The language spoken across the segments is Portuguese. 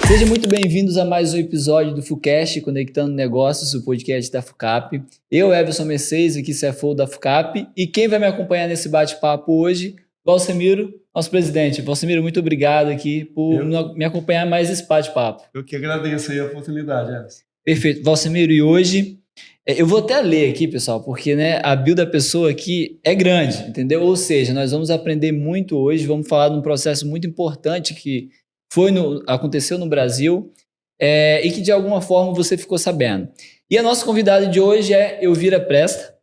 Sejam muito bem-vindos a mais um episódio do FUCast, Conectando Negócios, o podcast da FUCAP. Eu, Everson Mercedes, aqui CFO da FUCAP, e quem vai me acompanhar nesse bate-papo hoje, Valcemiro, nosso presidente. Valcemiro, muito obrigado aqui por me acompanhar mais nesse bate-papo. Eu que agradeço aí a oportunidade, Everson. Perfeito. Valcemiro, e hoje, eu vou até ler aqui, pessoal, porque a bio da pessoa aqui é grande, entendeu? Ou seja, nós vamos aprender muito hoje, vamos falar de um processo muito importante que aconteceu no Brasil e que de alguma forma você ficou sabendo. E a nossa convidada de hoje é Elvira Presta,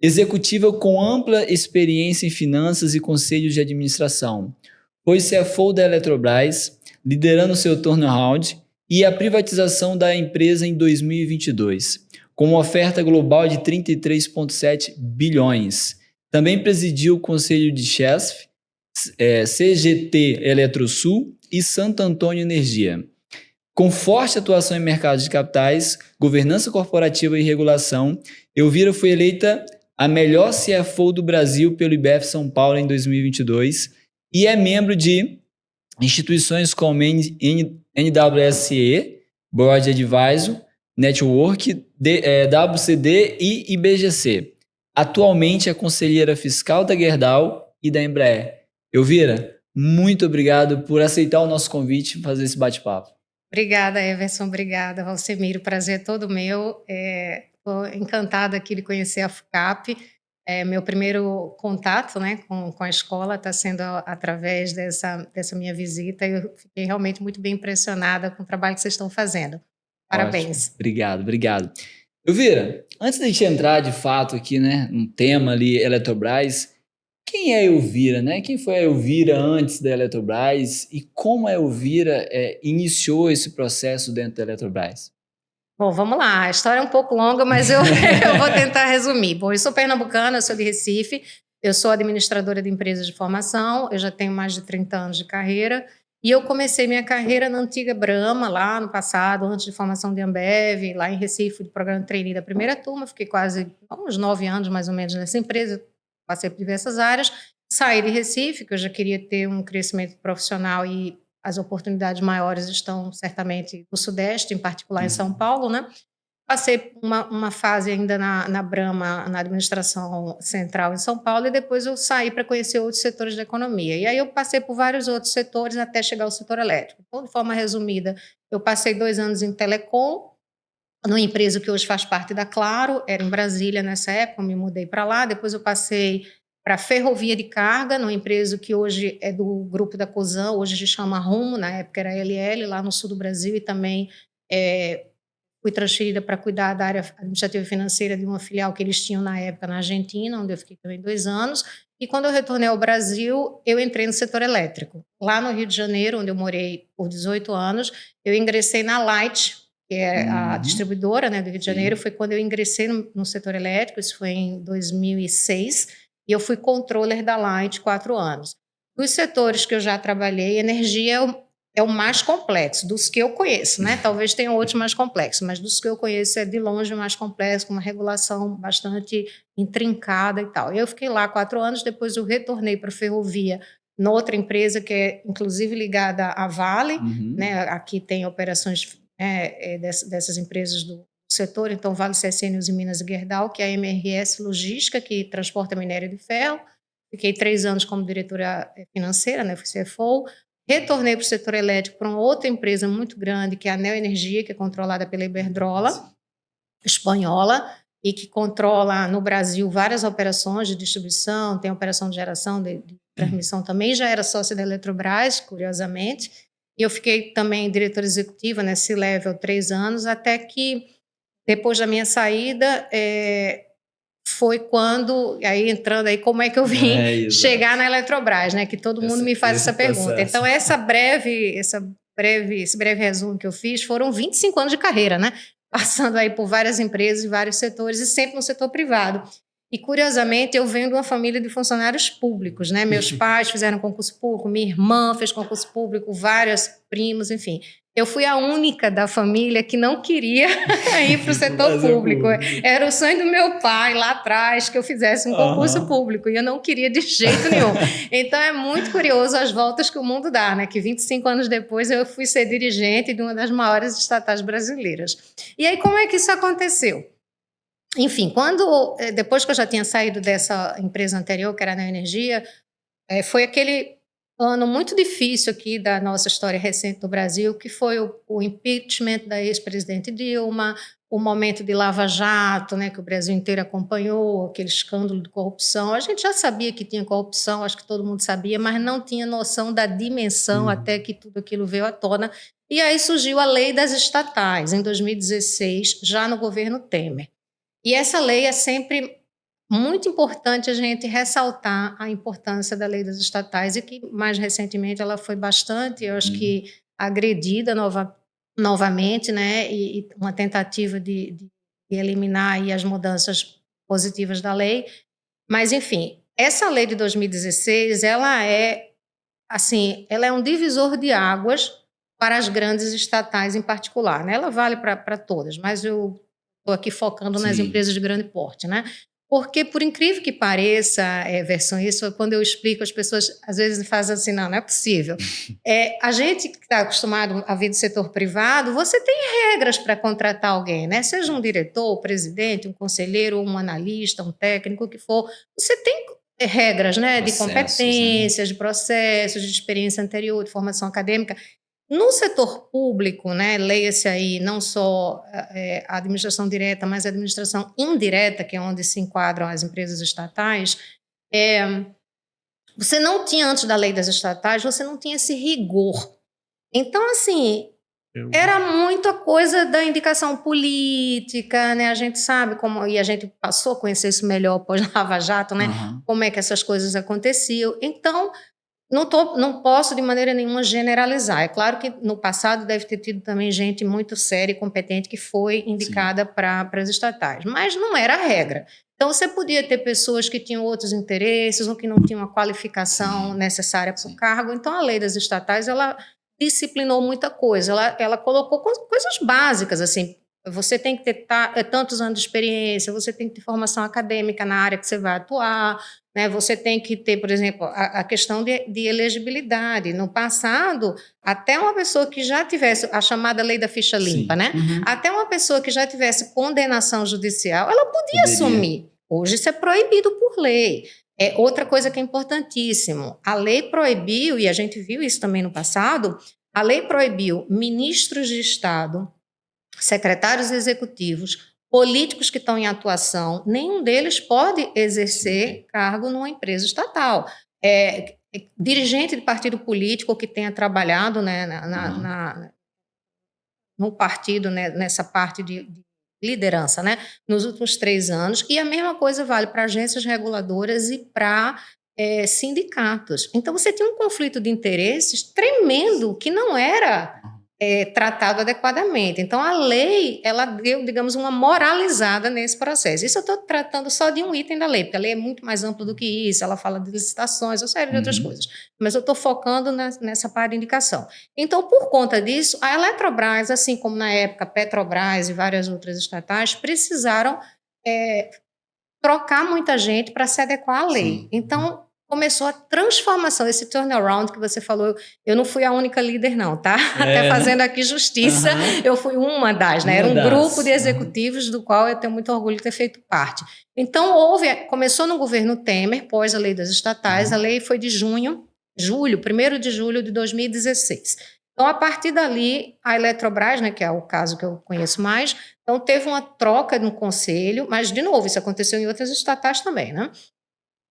executiva com ampla experiência em finanças e conselhos de administração. Foi CFO da Eletrobras, liderando seu turnaround e a privatização da empresa em 2022, com uma oferta global de 33,7 bilhões. Também presidiu o conselho de Chesf, CGT Eletrosul e Santo Antônio Energia. Com forte atuação em mercados de capitais, governança corporativa e regulação, Elvira foi eleita a melhor CFO do Brasil pelo IBF São Paulo em 2022 e é membro de instituições como NWSE, Board Advisor, Network, WCD e IBGC. Atualmente é conselheira fiscal da Gerdau e da Embraer. Elvira, muito obrigado por aceitar o nosso convite e fazer esse bate-papo. Obrigada, Everson. Obrigada, Valcemiro. Prazer é todo meu. Estou encantada aqui de conhecer a FUCAP. Meu primeiro contato, com a escola está sendo através dessa minha visita. Eu fiquei realmente muito bem impressionada com o trabalho que vocês estão fazendo. Parabéns. Ótimo. Obrigado. Elvira, antes de a gente entrar de fato aqui, no tema ali, Eletrobras, quem é a Elvira, Quem foi a Elvira antes da Eletrobras e como a Elvira iniciou esse processo dentro da Eletrobras? Bom, vamos lá. A história é um pouco longa, mas eu vou tentar resumir. Bom, eu sou pernambucana, eu sou de Recife, eu sou administradora de empresas de formação, eu já tenho mais de 30 anos de carreira e eu comecei minha carreira na antiga Brahma, lá no passado, antes de formação de Ambev, lá em Recife, do programa de trainee da primeira turma, fiquei quase uns 9 anos mais ou menos nessa empresa, passei por diversas áreas, saí de Recife, que eu já queria ter um crescimento profissional e as oportunidades maiores estão certamente no Sudeste, em particular em São Paulo, Passei uma fase ainda na Brahma, na administração central em São Paulo, e depois eu saí para conhecer outros setores da economia. E aí eu passei por vários outros setores até chegar ao setor elétrico. Então, de forma resumida, eu passei 2 anos em telecom, numa empresa que hoje faz parte da Claro, era em Brasília nessa época, eu me mudei para lá. Depois eu passei para ferrovia de carga, numa empresa que hoje é do grupo da Cosan, hoje se chama Rumo, na época era LL, lá no sul do Brasil, e também fui transferida para cuidar da área administrativa e financeira de uma filial que eles tinham na época na Argentina, onde eu fiquei também 2 anos. E quando eu retornei ao Brasil, eu entrei no setor elétrico. Lá no Rio de Janeiro, onde eu morei por 18 anos, eu ingressei na Light, que é a distribuidora do Rio de Janeiro. Foi quando eu ingressei no setor elétrico, isso foi em 2006, e eu fui controller da Light 4 anos. Dos setores que eu já trabalhei, energia é o mais complexo, dos que eu conheço, Talvez tenha outros mais complexos, mas dos que eu conheço é de longe o mais complexo, com uma regulação bastante intrincada e tal. Eu fiquei lá 4 anos, depois eu retornei para a ferrovia, noutra empresa que é inclusive ligada à Vale, Aqui tem operações dessas empresas do setor, então Vale, CSN, Uzi Minas e Gerdau, que é a MRS Logística, que transporta minério de ferro. Fiquei 3 anos como diretora financeira, fui CFO. Retornei para o setor elétrico para uma outra empresa muito grande, que é a Neo Energia, que é controlada pela Iberdrola, espanhola, e que controla no Brasil várias operações de distribuição, tem operação de geração, de transmissão também. Já era sócia da Eletrobras, curiosamente. E eu fiquei também diretora executiva, C-Level, 3 anos, até que, depois da minha saída, foi quando, aí entrando aí, como é que eu vim chegar na Eletrobras, que todo mundo me faz essa pergunta. Então, esse breve resumo que eu fiz, foram 25 anos de carreira, passando aí por várias empresas e vários setores, e sempre no setor privado. E, curiosamente, eu venho de uma família de funcionários públicos, né? Meus pais fizeram concurso público, minha irmã fez concurso público, vários primos, enfim. Eu fui a única da família que não queria ir para o setor público. Era o sonho do meu pai lá atrás que eu fizesse um concurso público e eu não queria de jeito nenhum. Então é muito curioso as voltas que o mundo dá, né? Que 25 anos depois eu fui ser dirigente de uma das maiores estatais brasileiras. E aí como é que isso aconteceu? Enfim, depois que eu já tinha saído dessa empresa anterior, que era a Neoenergia, foi aquele ano muito difícil aqui da nossa história recente do Brasil, que foi o impeachment da ex-presidente Dilma, o momento de Lava Jato, né, que o Brasil inteiro acompanhou, aquele escândalo de corrupção. A gente já sabia que tinha corrupção, acho que todo mundo sabia, mas não tinha noção da dimensão até que tudo aquilo veio à tona. E aí surgiu a Lei das Estatais, em 2016, já no governo Temer. E essa lei é sempre muito importante a gente ressaltar a importância da lei das estatais e que, mais recentemente, ela foi bastante, eu acho que, agredida novamente, né? E uma tentativa de eliminar aí as mudanças positivas da lei. Mas, enfim, essa lei de 2016, ela é um divisor de águas para as grandes estatais em particular, né? Ela vale para todas, mas eu estou aqui focando nas empresas de grande porte, né? Porque, por incrível que pareça, Everson, isso quando eu explico, as pessoas às vezes fazem assim, não é possível. A gente que está acostumado a vir do setor privado, você tem regras para contratar alguém, né? Seja um diretor, um presidente, um conselheiro, um analista, um técnico, o que for, você tem regras, né? De competências, de processos, de experiência anterior, de formação acadêmica. No setor público, né, leia-se aí não só a administração direta, mas a administração indireta, que é onde se enquadram as empresas estatais, você não tinha, antes da lei das estatais, você não tinha esse rigor. Então, assim, era muita coisa da indicação política, né? A gente sabe como, e a gente passou a conhecer isso melhor pós-Lava Jato, né? Como é que essas coisas aconteciam. Então, não posso de maneira nenhuma generalizar. É claro que no passado deve ter tido também gente muito séria e competente que foi indicada para as estatais, mas não era a regra. Então você podia ter pessoas que tinham outros interesses ou que não tinham a qualificação necessária para o cargo. Então a lei das estatais, ela disciplinou muita coisa. Ela colocou coisas básicas, assim, você tem que ter tantos anos de experiência, você tem que ter formação acadêmica na área que você vai atuar, né? Você tem que ter, por exemplo, a questão de elegibilidade. No passado, até uma pessoa que já tivesse a chamada lei da ficha limpa, né? Até uma pessoa que já tivesse condenação judicial, ela podia assumir. Hoje isso é proibido por lei. Outra coisa que é importantíssimo, a lei proibiu, e a gente viu isso também no passado, a lei proibiu ministros de Estado, secretários executivos, políticos que estão em atuação, nenhum deles pode exercer cargo numa empresa estatal. Dirigente de partido político que tenha trabalhado, né, no partido, né, nessa parte de liderança, né, nos últimos 3 anos, e a mesma coisa vale para agências reguladoras e para sindicatos. Então, você tinha um conflito de interesses tremendo que não era tratado adequadamente. Então, a lei, ela deu, digamos, uma moralizada nesse processo. Isso eu estou tratando só de um item da lei, porque a lei é muito mais ampla do que isso, ela fala de licitações, uma série de outras coisas. Mas eu estou focando nessa parte de indicação. Então, por conta disso, a Eletrobras, assim como na época Petrobras e várias outras estatais, precisaram trocar muita gente para se adequar à lei. Então, começou a transformação, esse turnaround que você falou. Eu não fui a única líder, não, tá? Até fazendo aqui justiça, eu fui uma das, né? Era um grupo de executivos do qual eu tenho muito orgulho de ter feito parte. Então, começou no governo Temer, pós a lei das estatais, a lei foi de julho, 1º de julho de 2016. Então, a partir dali, a Eletrobras, né, que é o caso que eu conheço mais, então teve uma troca no conselho, mas, de novo, isso aconteceu em outras estatais também, né?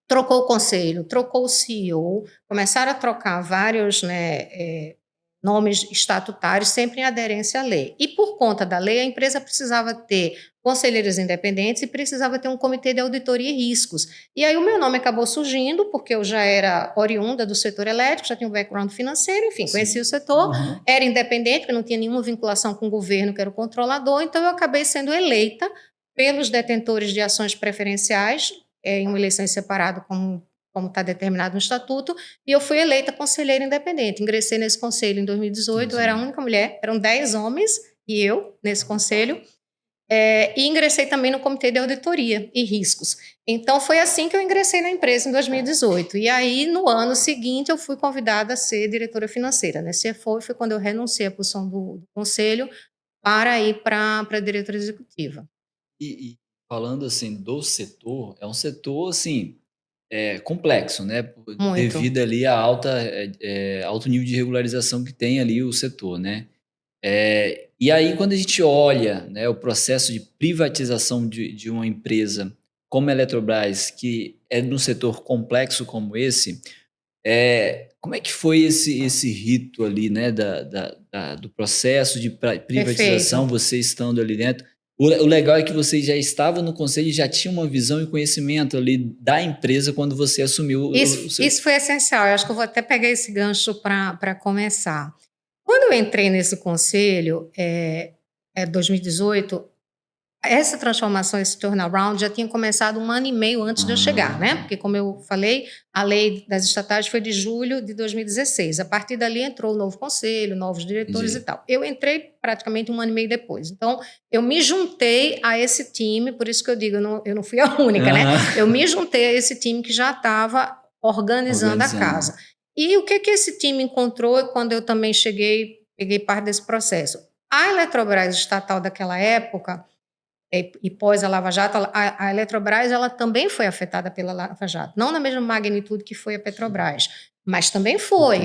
Trocou o conselho, trocou o CEO, começaram a trocar vários, né, nomes estatutários, sempre em aderência à lei. E por conta da lei, a empresa precisava ter conselheiros independentes e precisava ter um comitê de auditoria e riscos. E aí o meu nome acabou surgindo, porque eu já era oriunda do setor elétrico, já tinha um background financeiro, enfim, conhecia o setor, era independente, porque não tinha nenhuma vinculação com o governo, que era o controlador, então eu acabei sendo eleita pelos detentores de ações preferenciais em uma eleição separada, como está determinado no estatuto, e eu fui eleita conselheira independente. Ingressei nesse conselho em 2018, eu era a única mulher, eram 10 homens e eu nesse conselho, e ingressei também no comitê de auditoria e riscos. Então, foi assim que eu ingressei na empresa em 2018. E aí, no ano seguinte, eu fui convidada a ser diretora financeira, né? Foi quando eu renunciei à posição do conselho para ir para a diretoria executiva. E falando assim do setor, é um setor assim complexo, né? Muito. Devido ali a alto nível de regularização que tem ali o setor, né? E aí, quando a gente olha, né, o processo de privatização de uma empresa como a Eletrobras, que é num setor complexo como esse, como é que foi esse rito ali, né, do processo de privatização, Perfeito. você estando ali dentro? O legal é que você já estava no conselho e já tinha uma visão e conhecimento ali da empresa quando você assumiu o seu... Isso foi essencial. Eu acho que eu vou até pegar esse gancho para começar. Quando eu entrei nesse conselho, 2018, essa transformação, esse turnaround já tinha começado 1 ano e meio antes de eu chegar, né? Porque, como eu falei, a lei das estatais foi de julho de 2016. A partir dali entrou o novo conselho, novos diretores e tal. Eu entrei praticamente 1 ano e meio depois. Então, eu me juntei a esse time, por isso que eu digo, eu não fui a única, né? Eu me juntei a esse time que já estava organizando a casa. E o que esse time encontrou quando eu também peguei parte desse processo? A Eletrobras estatal daquela época, e pós a Lava Jato, a Eletrobras ela também foi afetada pela Lava Jato. Não na mesma magnitude que foi a Petrobras, mas também foi.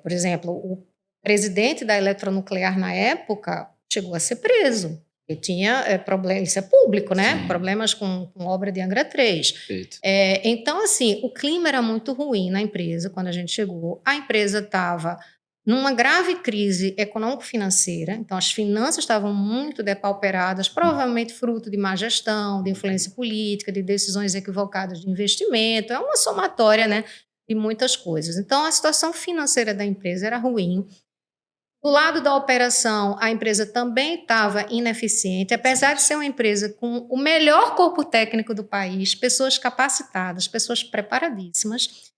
Por exemplo, o presidente da Eletronuclear na época chegou a ser preso. Ele tinha problemas, isso é público, né? Sim. Problemas com obra de Angra 3. Perfeito. Então, assim, o clima era muito ruim na empresa quando a gente chegou. A empresa estava numa grave crise econômico-financeira, então as finanças estavam muito depauperadas, provavelmente fruto de má gestão, de influência política, de decisões equivocadas de investimento, é uma somatória, né, de muitas coisas. Então a situação financeira da empresa era ruim. Do lado da operação, a empresa também estava ineficiente, apesar de ser uma empresa com o melhor corpo técnico do país, pessoas capacitadas, pessoas preparadíssimas.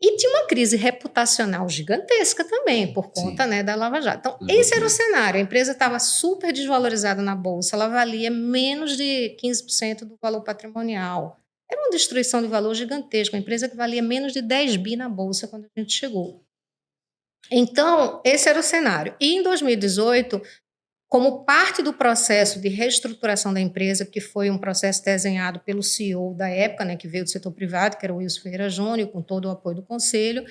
E tinha uma crise reputacional gigantesca também, por conta, né, da Lava Jato. Então, esse era o cenário. A empresa estava super desvalorizada na Bolsa, ela valia menos de 15% do valor patrimonial. Era uma destruição de valor gigantesca, uma empresa que valia menos de 10 bi na Bolsa quando a gente chegou. Então, esse era o cenário. E em 2018, como parte do processo de reestruturação da empresa, que foi um processo desenhado pelo CEO da época, né, que veio do setor privado, que era o Wilson Ferreira Júnior, com todo o apoio do conselho,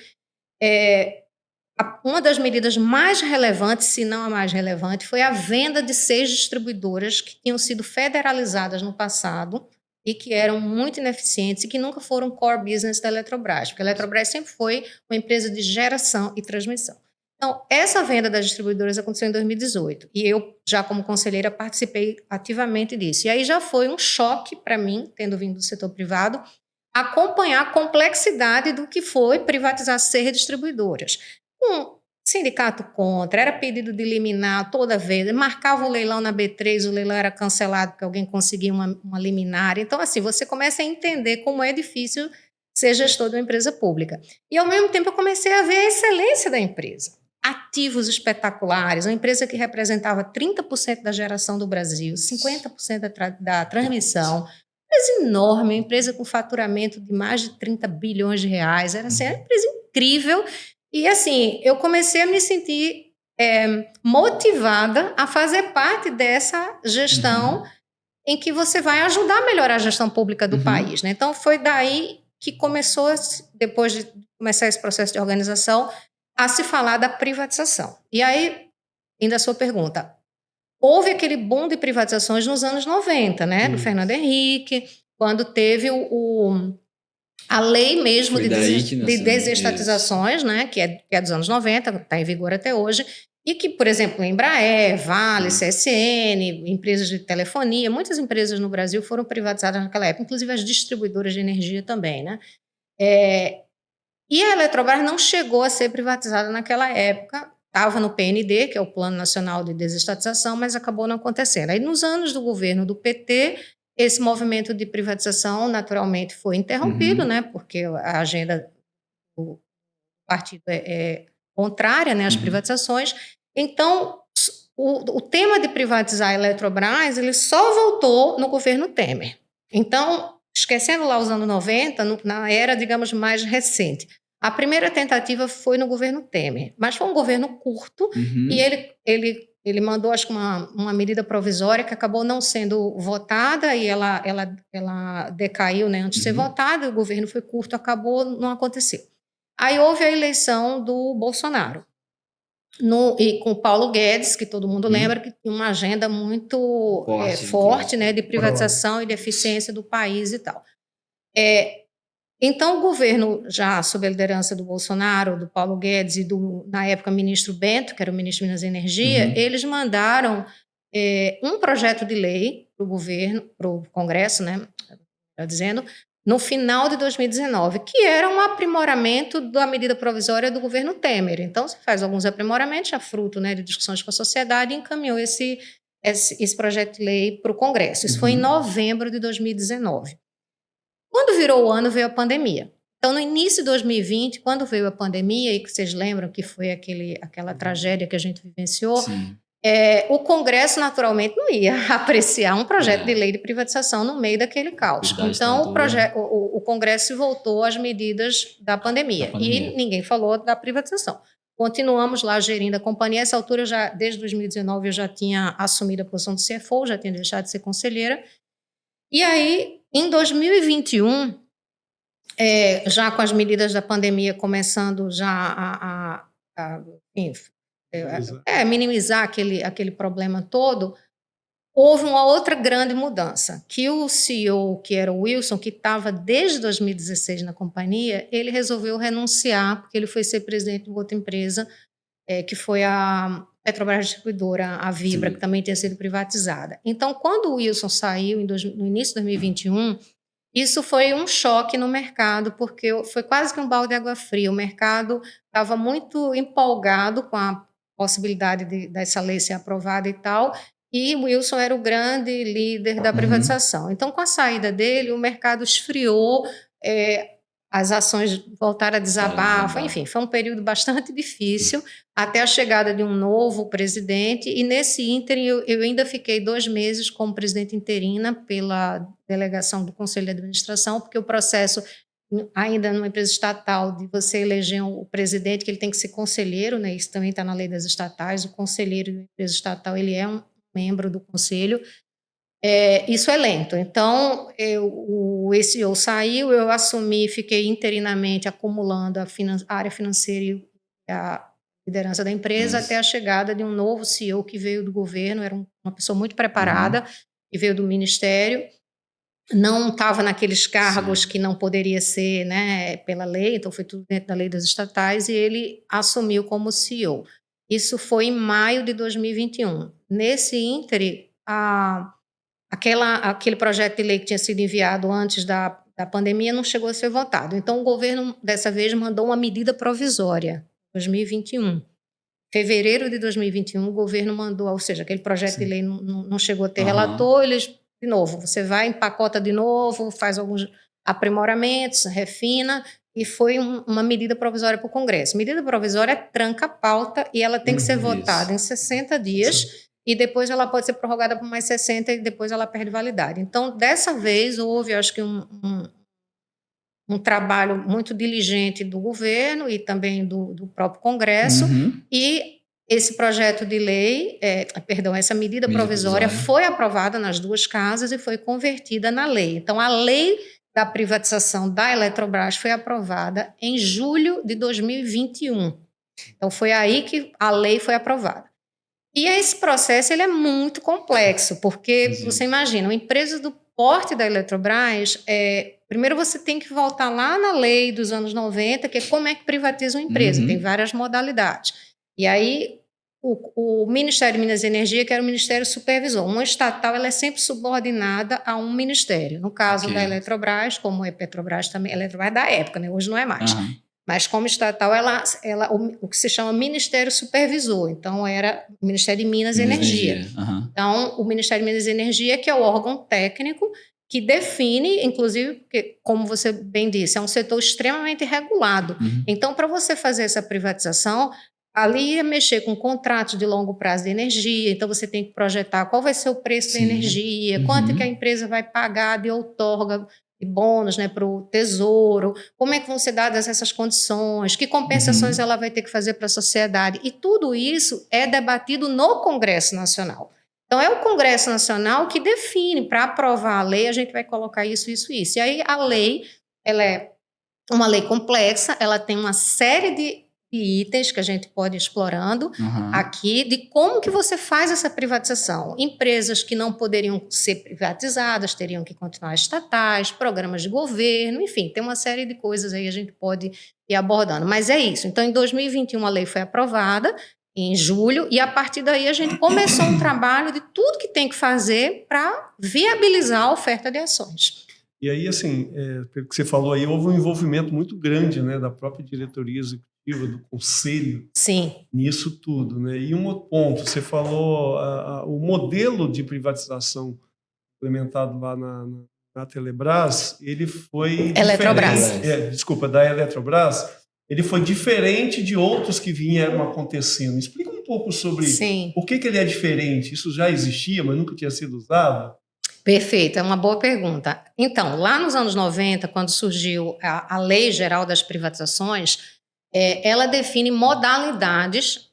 uma das medidas mais relevantes, se não a mais relevante, foi a venda de 6 distribuidoras que tinham sido federalizadas no passado e que eram muito ineficientes e que nunca foram core business da Eletrobras, porque a Eletrobras sempre foi uma empresa de geração e transmissão. Então, essa venda das distribuidoras aconteceu em 2018 e eu, já como conselheira, participei ativamente disso. E aí já foi um choque para mim, tendo vindo do setor privado, acompanhar a complexidade do que foi privatizar 6 distribuidoras. Um sindicato contra, era pedido de liminar toda vez, marcava o leilão na B3, o leilão era cancelado porque alguém conseguia uma liminar. Então, assim, você começa a entender como é difícil ser gestor de uma empresa pública. E, ao mesmo tempo, eu comecei a ver a excelência da empresa. Ativos espetaculares, uma empresa que representava 30% da geração do Brasil, 50% da transmissão, empresa enorme, uma empresa com faturamento de mais de 30 bilhões de reais, era assim, uma empresa incrível. E assim, eu comecei a me sentir motivada a fazer parte dessa gestão em que você vai ajudar a melhorar a gestão pública do país, né? Então, foi daí que começou, depois de começar esse processo de organização, a se falar da privatização. E aí, ainda a sua pergunta, houve aquele boom de privatizações nos anos 90, né? Do Fernando Henrique, quando teve a lei mesmo de desestatizações, né? Que é dos anos 90, está em vigor até hoje, e que, por exemplo, Embraer, Vale, CSN, empresas de telefonia, muitas empresas no Brasil foram privatizadas naquela época, inclusive as distribuidoras de energia também, né? E a Eletrobras não chegou a ser privatizada naquela época, estava no PND, que é o Plano Nacional de Desestatização, mas acabou não acontecendo. Aí, nos anos do governo do PT, esse movimento de privatização, naturalmente, foi interrompido, né? Porque a agenda do partido é contrária, né, às privatizações. Então, o tema de privatizar a Eletrobras, ele só voltou no governo Temer. Então, esquecendo lá os anos 90, na era, digamos, mais recente. A primeira tentativa foi no governo Temer, mas foi um governo curto e ele mandou, acho que uma medida provisória que acabou não sendo votada e ela decaiu, né, antes de ser votada, o governo foi curto, acabou, não aconteceu. Aí houve a eleição do Bolsonaro. E com o Paulo Guedes, que todo mundo lembra, que tinha uma agenda muito forte, né, de privatização e de eficiência do país e tal. Então, o governo, já sob a liderança do Bolsonaro, do Paulo Guedes e na época, ministro Bento, que era o ministro de Minas e Energia, eles mandaram um projeto de lei para o governo, para o Congresso, né, dizendo, no final de 2019, que era um aprimoramento da medida provisória do governo Temer. Então, você faz alguns aprimoramentos, já fruto, né, de discussões com a sociedade, e encaminhou esse projeto de lei para o Congresso. Isso foi em novembro de 2019. Quando virou o ano, veio a pandemia. Então, no início de 2020, quando veio a pandemia, e que vocês lembram que foi aquela tragédia que a gente vivenciou, o Congresso, naturalmente, não ia apreciar um projeto de lei de privatização no meio daquele caos. Então, o Congresso voltou às medidas da pandemia. E ninguém falou da privatização. Continuamos lá gerindo a companhia. Essa altura, desde 2019, eu já tinha assumido a posição de CFO, já tinha deixado de ser conselheira. E aí, em 2021, já com as medidas da pandemia começando já minimizar aquele problema todo, houve uma outra grande mudança, que o CEO, que era o Wilson, que estava desde 2016 na companhia, ele resolveu renunciar, porque ele foi ser presidente de outra empresa, que foi a Petrobras Distribuidora, a Vibra, que também tinha sido privatizada. Então, quando o Wilson saiu no início de 2021, isso foi um choque no mercado, porque foi quase que um balde de água fria. O mercado estava muito empolgado com a possibilidade dessa lei ser aprovada e tal, e o Wilson era o grande líder da privatização. Então, com a saída dele, o mercado esfriou, as ações voltaram a desabar, enfim, foi um período bastante difícil, até a chegada de um novo presidente, e nesse ínterim eu ainda fiquei 2 meses como presidente interina pela delegação do Conselho de Administração, porque o processo, ainda numa empresa estatal, de você eleger o presidente, que ele tem que ser conselheiro, né? Isso também está na lei das estatais, o conselheiro de uma empresa estatal, ele é um membro do conselho. Isso é lento. Então, o CEO saiu, eu assumi, fiquei interinamente acumulando a área financeira e a liderança da empresa até a chegada de um novo CEO que veio do governo, era uma pessoa muito preparada, que veio do ministério, não estava naqueles cargos que não poderia ser, né, pela lei, então foi tudo dentro da lei das estatais, e ele assumiu como CEO. Isso foi em maio de 2021. Nesse ínterim, aquele projeto de lei que tinha sido enviado antes da pandemia não chegou a ser votado. Então, o governo, dessa vez, mandou uma medida provisória, 2021. Fevereiro de 2021, o governo mandou, ou seja, aquele projeto de lei não chegou a ter relator, eles, de novo, você vai, empacota de novo, faz alguns aprimoramentos, refina, e foi uma medida provisória para o Congresso. Medida provisória tranca a pauta e ela tem que ser votada em 60 dias, e depois ela pode ser prorrogada por mais 60 e depois ela perde validade. Então, dessa vez, houve, acho que um trabalho muito diligente do governo e também do próprio Congresso, e esse projeto de lei, essa medida provisória foi aprovada nas 2 casas e foi convertida na lei. Então, a lei da privatização da Eletrobras foi aprovada em julho de 2021. Então, foi aí que a lei foi aprovada. E esse processo ele é muito complexo, porque você imagina, uma empresa do porte da Eletrobras, primeiro você tem que voltar lá na lei dos anos 90, que é como é que privatiza uma empresa, tem várias modalidades. E aí o Ministério de Minas e Energia, que era o Ministério Supervisor, uma estatal ela é sempre subordinada a um ministério. No caso da Eletrobras, como é Petrobras também, Eletrobras da época, né? Hoje não é mais. Mas como estatal, o que se chama Ministério Supervisor. Então, era o Ministério de Minas e Energia. Aham. Então, o Ministério de Minas e Energia, que é o órgão técnico que define, inclusive, porque, como você bem disse, é um setor extremamente regulado. Uhum. Então, para você fazer essa privatização, ali ia mexer com contratos de longo prazo de energia, então você tem que projetar qual vai ser o preço da Sim. energia, quanto que a empresa vai pagar de outorga, de bônus, né, para o Tesouro, como é que vão ser dadas essas condições, que compensações ela vai ter que fazer para a sociedade. E tudo isso é debatido no Congresso Nacional. Então, é o Congresso Nacional que define, para aprovar a lei, a gente vai colocar isso, isso, isso. E aí, a lei, ela é uma lei complexa, ela tem uma série de itens que a gente pode ir explorando aqui, de como que você faz essa privatização. Empresas que não poderiam ser privatizadas, teriam que continuar estatais, programas de governo, enfim, tem uma série de coisas aí que a gente pode ir abordando. Mas é isso. Então, em 2021, a lei foi aprovada, em julho, e a partir daí a gente começou um trabalho de tudo que tem que fazer para viabilizar a oferta de ações. E aí, assim, pelo que você falou aí, houve um envolvimento muito grande, né, da própria diretoria executiva, do conselho, Sim, nisso tudo, né? E um outro ponto, você falou o modelo de privatização implementado lá na Telebrás, ele foi Eletrobras. diferente, da Eletrobras, ele foi diferente de outros que vieram acontecendo. Explica um pouco sobre por que ele é diferente. Isso já existia, mas nunca tinha sido usado? Perfeito, é uma boa pergunta. Então, lá nos anos 90, quando surgiu a Lei Geral das Privatizações, ela define modalidades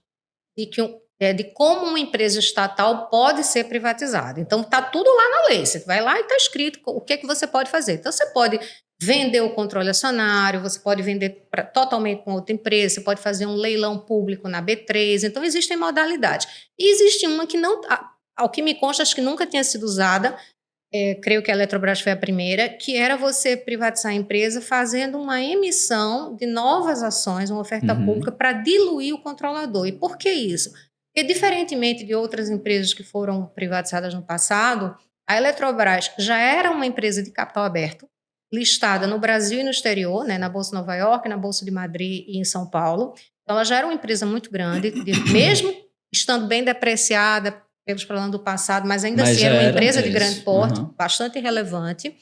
de como uma empresa estatal pode ser privatizada. Então, está tudo lá na lei. Você vai lá e está escrito o que você pode fazer. Então, você pode vender o controle acionário, você pode vender totalmente com outra empresa, você pode fazer um leilão público na B3. Então, existem modalidades. E existe uma que não, ao que me consta, acho que nunca tinha sido usada, creio que a Eletrobras foi a primeira, que era você privatizar a empresa fazendo uma emissão de novas ações, uma oferta pública para diluir o controlador. E por que isso? Porque, diferentemente de outras empresas que foram privatizadas no passado, a Eletrobras já era uma empresa de capital aberto, listada no Brasil e no exterior, né, na Bolsa de Nova York, na Bolsa de Madrid e em São Paulo. Então, ela já era uma empresa muito grande, mesmo estando bem depreciada pelos problemas do passado, mas ainda assim era uma empresa de grande porte, bastante relevante.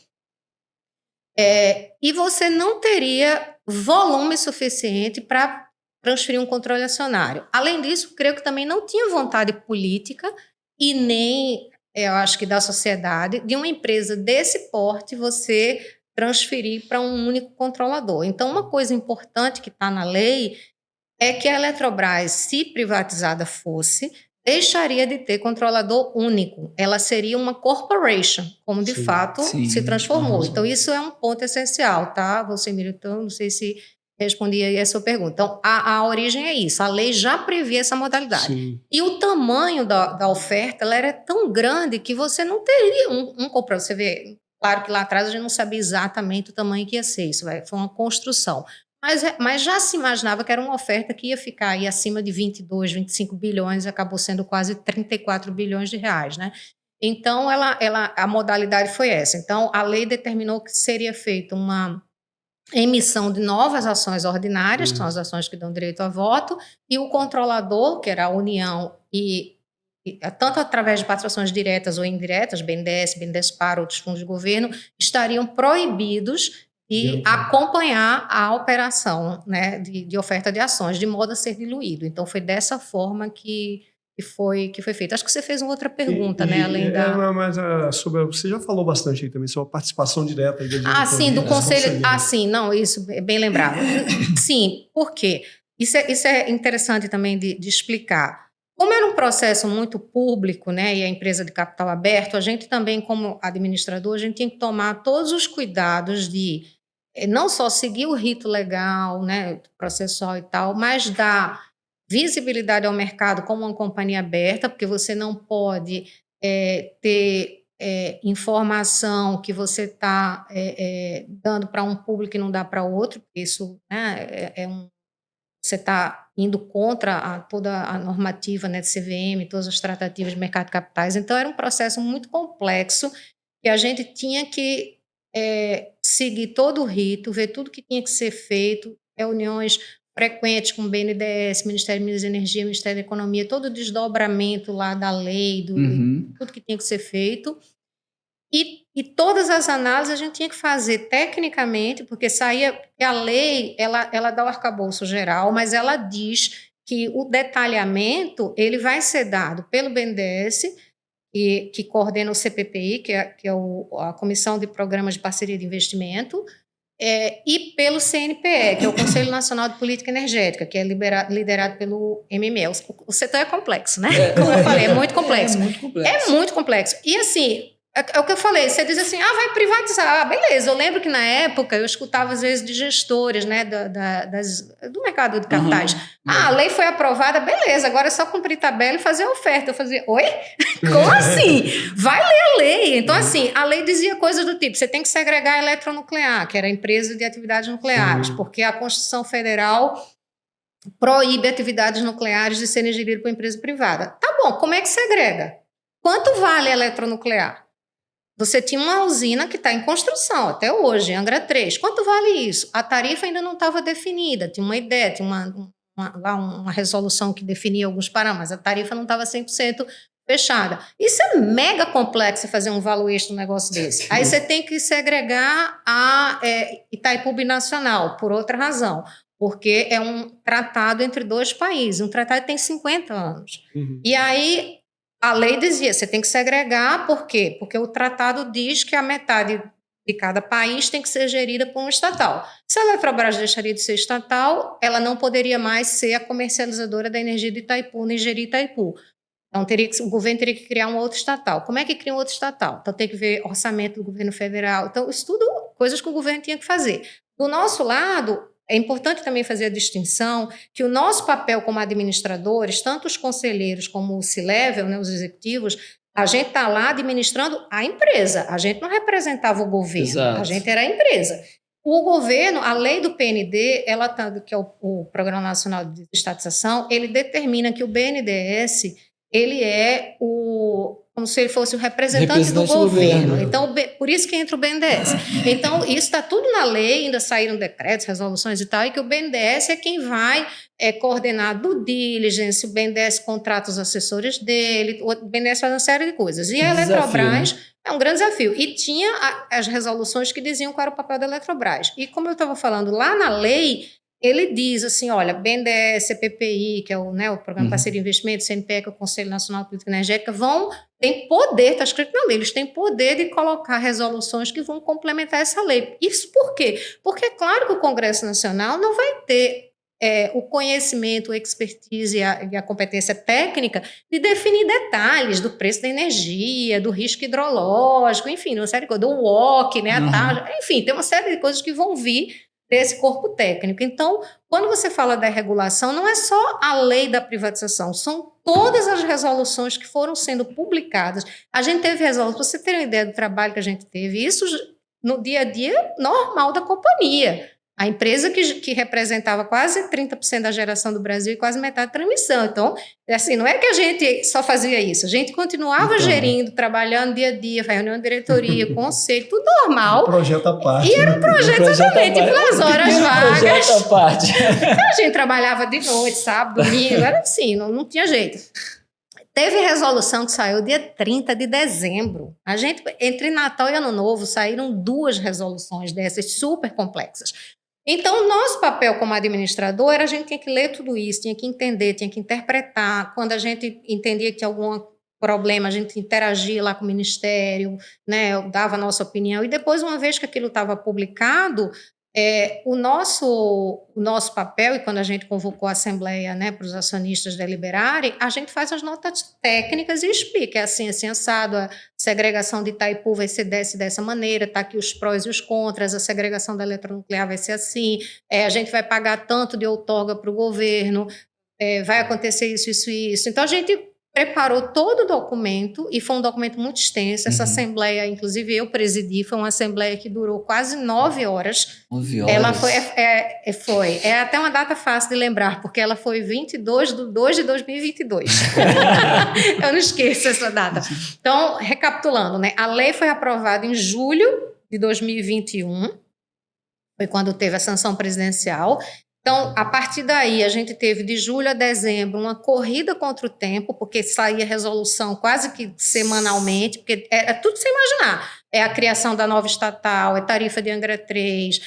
E você não teria volume suficiente para transferir um controle acionário. Além disso, creio que também não tinha vontade política e nem, eu acho que da sociedade, de uma empresa desse porte você transferir para um único controlador. Então, uma coisa importante que está na lei é que a Eletrobras, se privatizada fosse, deixaria de ter controlador único. Ela seria uma corporation, como de fato se transformou. Então, isso é um ponto essencial, tá, Valcemir? Então, não sei se respondi aí a sua pergunta. Então, a origem é isso. A lei já previa essa modalidade. Sim. E o tamanho da oferta, ela era tão grande que você não teria um comprador. Você vê, claro que lá atrás a gente não sabia exatamente o tamanho que ia ser. Isso foi uma construção. Mas já se imaginava que era uma oferta que ia ficar aí acima de 22, 25 bilhões, e acabou sendo quase 34 bilhões de reais, né? Então, a modalidade foi essa. Então, a lei determinou que seria feita uma emissão de novas ações ordinárias, que são as ações que dão direito a voto, e o controlador, que era a União, tanto através de participações diretas ou indiretas, BNDES, BNDESPAR, outros fundos de governo, estariam proibidos de acompanhar a operação, né, de oferta de ações, de modo a ser diluído. Então, foi dessa forma que foi feito. Acho que você fez uma outra pergunta, né, além da... Mas você já falou bastante aí também sobre a participação direta da diretoria. Sim, do conselho. Sim, não, isso é bem lembrado. Sim, por quê? Isso é interessante também de explicar. Como era um processo muito público, né, e a empresa de capital aberto, a gente também, como administrador, a gente tinha que tomar todos os cuidados de não só seguir o rito legal, né, processual e tal, mas dar visibilidade ao mercado como uma companhia aberta, porque você não pode ter informação que você está dando para um público e não dá para outro, porque isso, né, você está indo contra toda a normativa, né, de CVM, todas as tratativas de mercado de capitais. Então, era um processo muito complexo que a gente tinha que seguir todo o rito, ver tudo que tinha que ser feito, reuniões frequentes com o BNDES, Ministério de Minas e Energia, Ministério da Economia, todo o desdobramento lá da lei, tudo que tinha que ser feito. E todas as análises a gente tinha que fazer tecnicamente, porque saía... A lei, ela dá o arcabouço geral, mas ela diz que o detalhamento ele vai ser dado pelo BNDES, que coordena o CPPI, que é a Comissão de Programas de Parceria de Investimento, e pelo CNPE, que é o Conselho Nacional de Política Energética, que é liderado pelo MME. O setor é complexo, né? Como eu falei, é muito complexo. É muito complexo. É muito complexo. E assim, é o que eu falei, você diz assim, vai privatizar. Beleza, eu lembro que na época eu escutava às vezes de gestores, né, do mercado de capitais. A lei foi aprovada, beleza, agora é só cumprir tabela e fazer a oferta. Eu fazia, oi? Como assim? Vai ler a lei. Então, assim, a lei dizia coisas do tipo, você tem que segregar a Eletronuclear, que era a empresa de atividades nucleares, porque a Constituição Federal proíbe atividades nucleares de serem geridas por empresa privada. Tá bom, como é que segrega? Quanto vale a Eletronuclear? Você tinha uma usina que está em construção até hoje, Angra 3. Quanto vale isso? A tarifa ainda não estava definida, tinha uma ideia, tinha uma resolução que definia alguns parâmetros, a tarifa não estava 100% fechada. Isso é mega complexo fazer um valuation no negócio desse. Aí você tem que segregar a Itaipu Binacional, por outra razão, porque é um tratado entre dois países, um tratado que tem 50 anos. E aí... A lei dizia, você tem que segregar, por quê? Porque o tratado diz que a metade de cada país tem que ser gerida por um estatal. Se a Eletrobras deixaria de ser estatal, ela não poderia mais ser a comercializadora da energia de Itaipu, nem gerir Itaipu. Então, o governo teria que criar um outro estatal. Como é que cria um outro estatal? Então, tem que ver orçamento do governo federal. Então, isso tudo coisas que o governo tinha que fazer. Do nosso lado... É importante também fazer a distinção que o nosso papel como administradores, tanto os conselheiros como o C-Level, né, os executivos, a gente está lá administrando a empresa. A gente não representava o governo, Exato. A gente era a empresa. O governo, a lei do PND, que é o Programa Nacional de Estatização, ele determina que o BNDES ele é como se ele fosse o representante do governo. Então, por isso que entra o BNDES. Então, isso está tudo na lei, ainda saíram decretos, resoluções e tal, e que o BNDES é quem vai coordenar due diligence, o BNDES contrata os assessores dele, o BNDES faz uma série de coisas. E a Eletrobras é um grande desafio. E tinha as resoluções que diziam qual era o papel da Eletrobras. E como eu estava falando, lá na lei... Ele diz assim, olha, BNDES, CPPI, que é o Programa de Parceria de Investimento, CNPE, que é o Conselho Nacional de Política Energética, tem poder, está escrito na lei, eles têm poder de colocar resoluções que vão complementar essa lei. Isso por quê? Porque é claro que o Congresso Nacional não vai ter o conhecimento, a expertise e a competência técnica de definir detalhes do preço da energia, do risco hidrológico, enfim, uma série de coisas, do WOC, né, a taxa, enfim, tem uma série de coisas que vão vir desse corpo técnico. Então, quando você fala da regulação, não é só a lei da privatização, são todas as resoluções que foram sendo publicadas. A gente teve resoluções, para você ter uma ideia do trabalho que a gente teve, isso no dia a dia normal da companhia. A empresa que representava quase 30% da geração do Brasil e quase metade da transmissão. Então, assim, não é que a gente só fazia isso. A gente continuava gerindo, trabalhando dia a dia, reunião de diretoria, conselho, tudo normal. Um projeto à parte. E era um projeto exatamente, tipo, as horas vagas. Projeto à parte. Então, a gente trabalhava de noite, sábado, domingo, era assim, não tinha jeito. Teve resolução que saiu dia 30 de dezembro. A gente, entre Natal e Ano Novo, saíram 2 resoluções dessas super complexas. Então, o nosso papel como administrador era a gente tinha que ler tudo isso, tinha que entender, tinha que interpretar. Quando a gente entendia que tinha algum problema, a gente interagia lá com o Ministério, né, dava a nossa opinião. E depois, uma vez que aquilo estava publicado, o nosso papel, e quando a gente convocou a Assembleia, né, para os acionistas deliberarem, a gente faz as notas técnicas e explica, é assim, assado, a segregação de Itaipu vai ser dessa maneira, está aqui os prós e os contras, a segregação da Eletronuclear vai ser assim, a gente vai pagar tanto de outorga para o governo, vai acontecer isso, isso e isso. Então, a gente preparou todo o documento, e foi um documento muito extenso. Essa assembleia, inclusive eu presidi, foi uma assembleia que durou quase 9 horas. 9 horas? Ela foi. É até uma data fácil de lembrar, porque ela foi 22 de 2 de 2022. Eu não esqueço essa data. Então, recapitulando, né? A lei foi aprovada em julho de 2021, foi quando teve a sanção presidencial. Então, a partir daí, a gente teve de julho a dezembro uma corrida contra o tempo, porque saía resolução quase que semanalmente, porque é tudo sem imaginar. É a criação da nova estatal, é tarifa de Angra 3,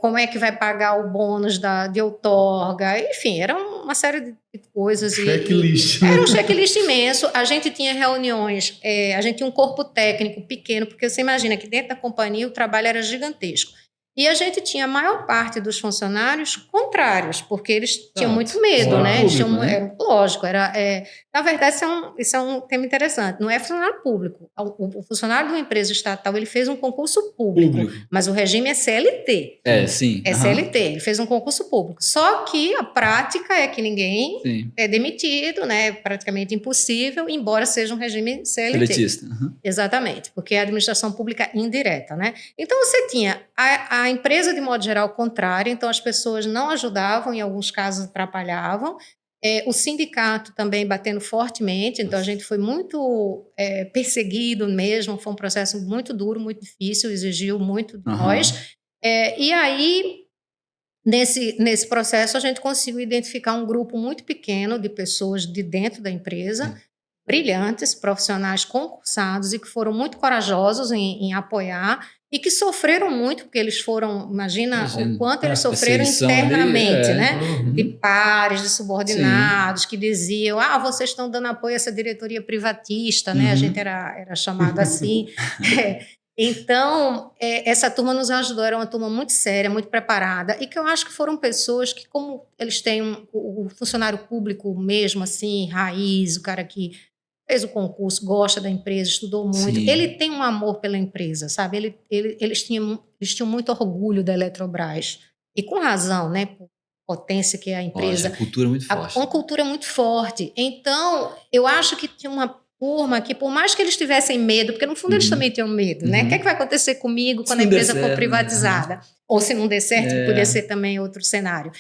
como é que vai pagar o bônus de outorga, enfim, era uma série de coisas. Checklist. Era um checklist imenso. A gente tinha reuniões, a gente tinha um corpo técnico pequeno, porque você imagina que dentro da companhia o trabalho era gigantesco. E a gente tinha a maior parte dos funcionários contrários, porque eles tinham muito medo, né? Lógico, na verdade, isso é um tema interessante. Não é funcionário público. O funcionário de uma empresa estatal, ele fez um concurso público. Mas o regime é CLT. Sim. É CLT, ele fez um concurso público. Só que a prática é que ninguém é demitido, né? É praticamente impossível, embora seja um regime CLT. Elitista. Exatamente, porque é a administração pública indireta, né? Então, você tinha a empresa, de modo geral, contrária, então as pessoas não ajudavam, em alguns casos atrapalhavam. O sindicato também batendo fortemente, então a gente foi muito perseguido mesmo, foi um processo muito duro, muito difícil, exigiu muito de nós. E aí, nesse processo, a gente conseguiu identificar um grupo muito pequeno de pessoas de dentro da empresa, brilhantes, profissionais concursados e que foram muito corajosos em apoiar e que sofreram muito, porque eles foram, imagina o quanto eles sofreram internamente, ali, né? De pares, de subordinados, que diziam, vocês estão dando apoio a essa diretoria privatista, né? A gente era chamado assim. Então, essa turma nos ajudou, era uma turma muito séria, muito preparada, e que eu acho que foram pessoas que, como eles têm o funcionário público mesmo, assim, raiz, o cara que fez o concurso, gosta da empresa, estudou muito, ele tem um amor pela empresa, sabe? Eles tinham muito orgulho da Eletrobras, e com razão, né? Por potência que é a empresa. Uma cultura muito forte. Uma cultura muito forte. Então, eu acho que tinha uma turma que, por mais que eles tivessem medo, porque no fundo eles também tinham medo, né? O que é que vai acontecer comigo quando a empresa for privatizada? Ou se não der certo, que podia ser também outro cenário.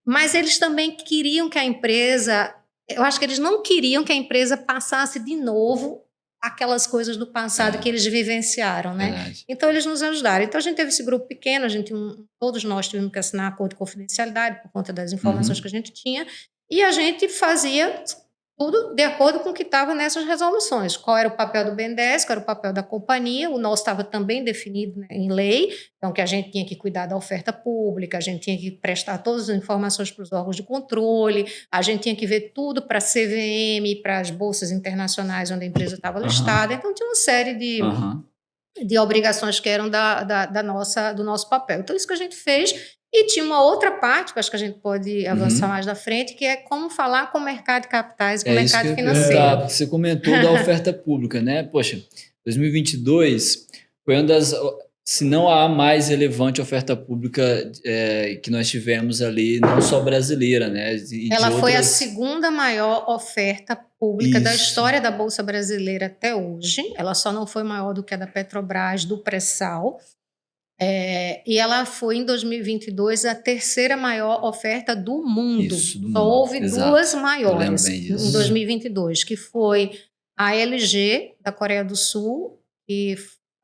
Mas eles também queriam que a empresa... Eu acho que eles não queriam que a empresa passasse de novo aquelas coisas do passado que eles vivenciaram, né? Verdade. Então, eles nos ajudaram. Então, a gente teve esse grupo pequeno, todos nós tivemos que assinar acordo de confidencialidade por conta das informações que a gente tinha, e a gente fazia tudo de acordo com o que estava nessas resoluções. Qual era o papel do BNDES, qual era o papel da companhia, o nosso estava também definido, né, em lei, então que a gente tinha que cuidar da oferta pública, a gente tinha que prestar todas as informações para os órgãos de controle, a gente tinha que ver tudo para a CVM, para as bolsas internacionais onde a empresa estava listada, então tinha uma série de obrigações que eram do nosso papel. Então isso que a gente fez. E tinha uma outra parte, que acho que a gente pode avançar mais da frente, que é como falar com o mercado de capitais e com o mercado financeiro. Você comentou da oferta pública, né? Poxa, 2022 foi uma das, se não a mais relevante oferta pública que nós tivemos ali, não só brasileira, né? Ela foi a segunda maior oferta pública da história da Bolsa Brasileira até hoje. Ela só não foi maior do que a da Petrobras, do pré-sal. E ela foi, em 2022, a terceira maior oferta do mundo. Só houve duas maiores em 2022, que foi a LG, da Coreia do Sul, que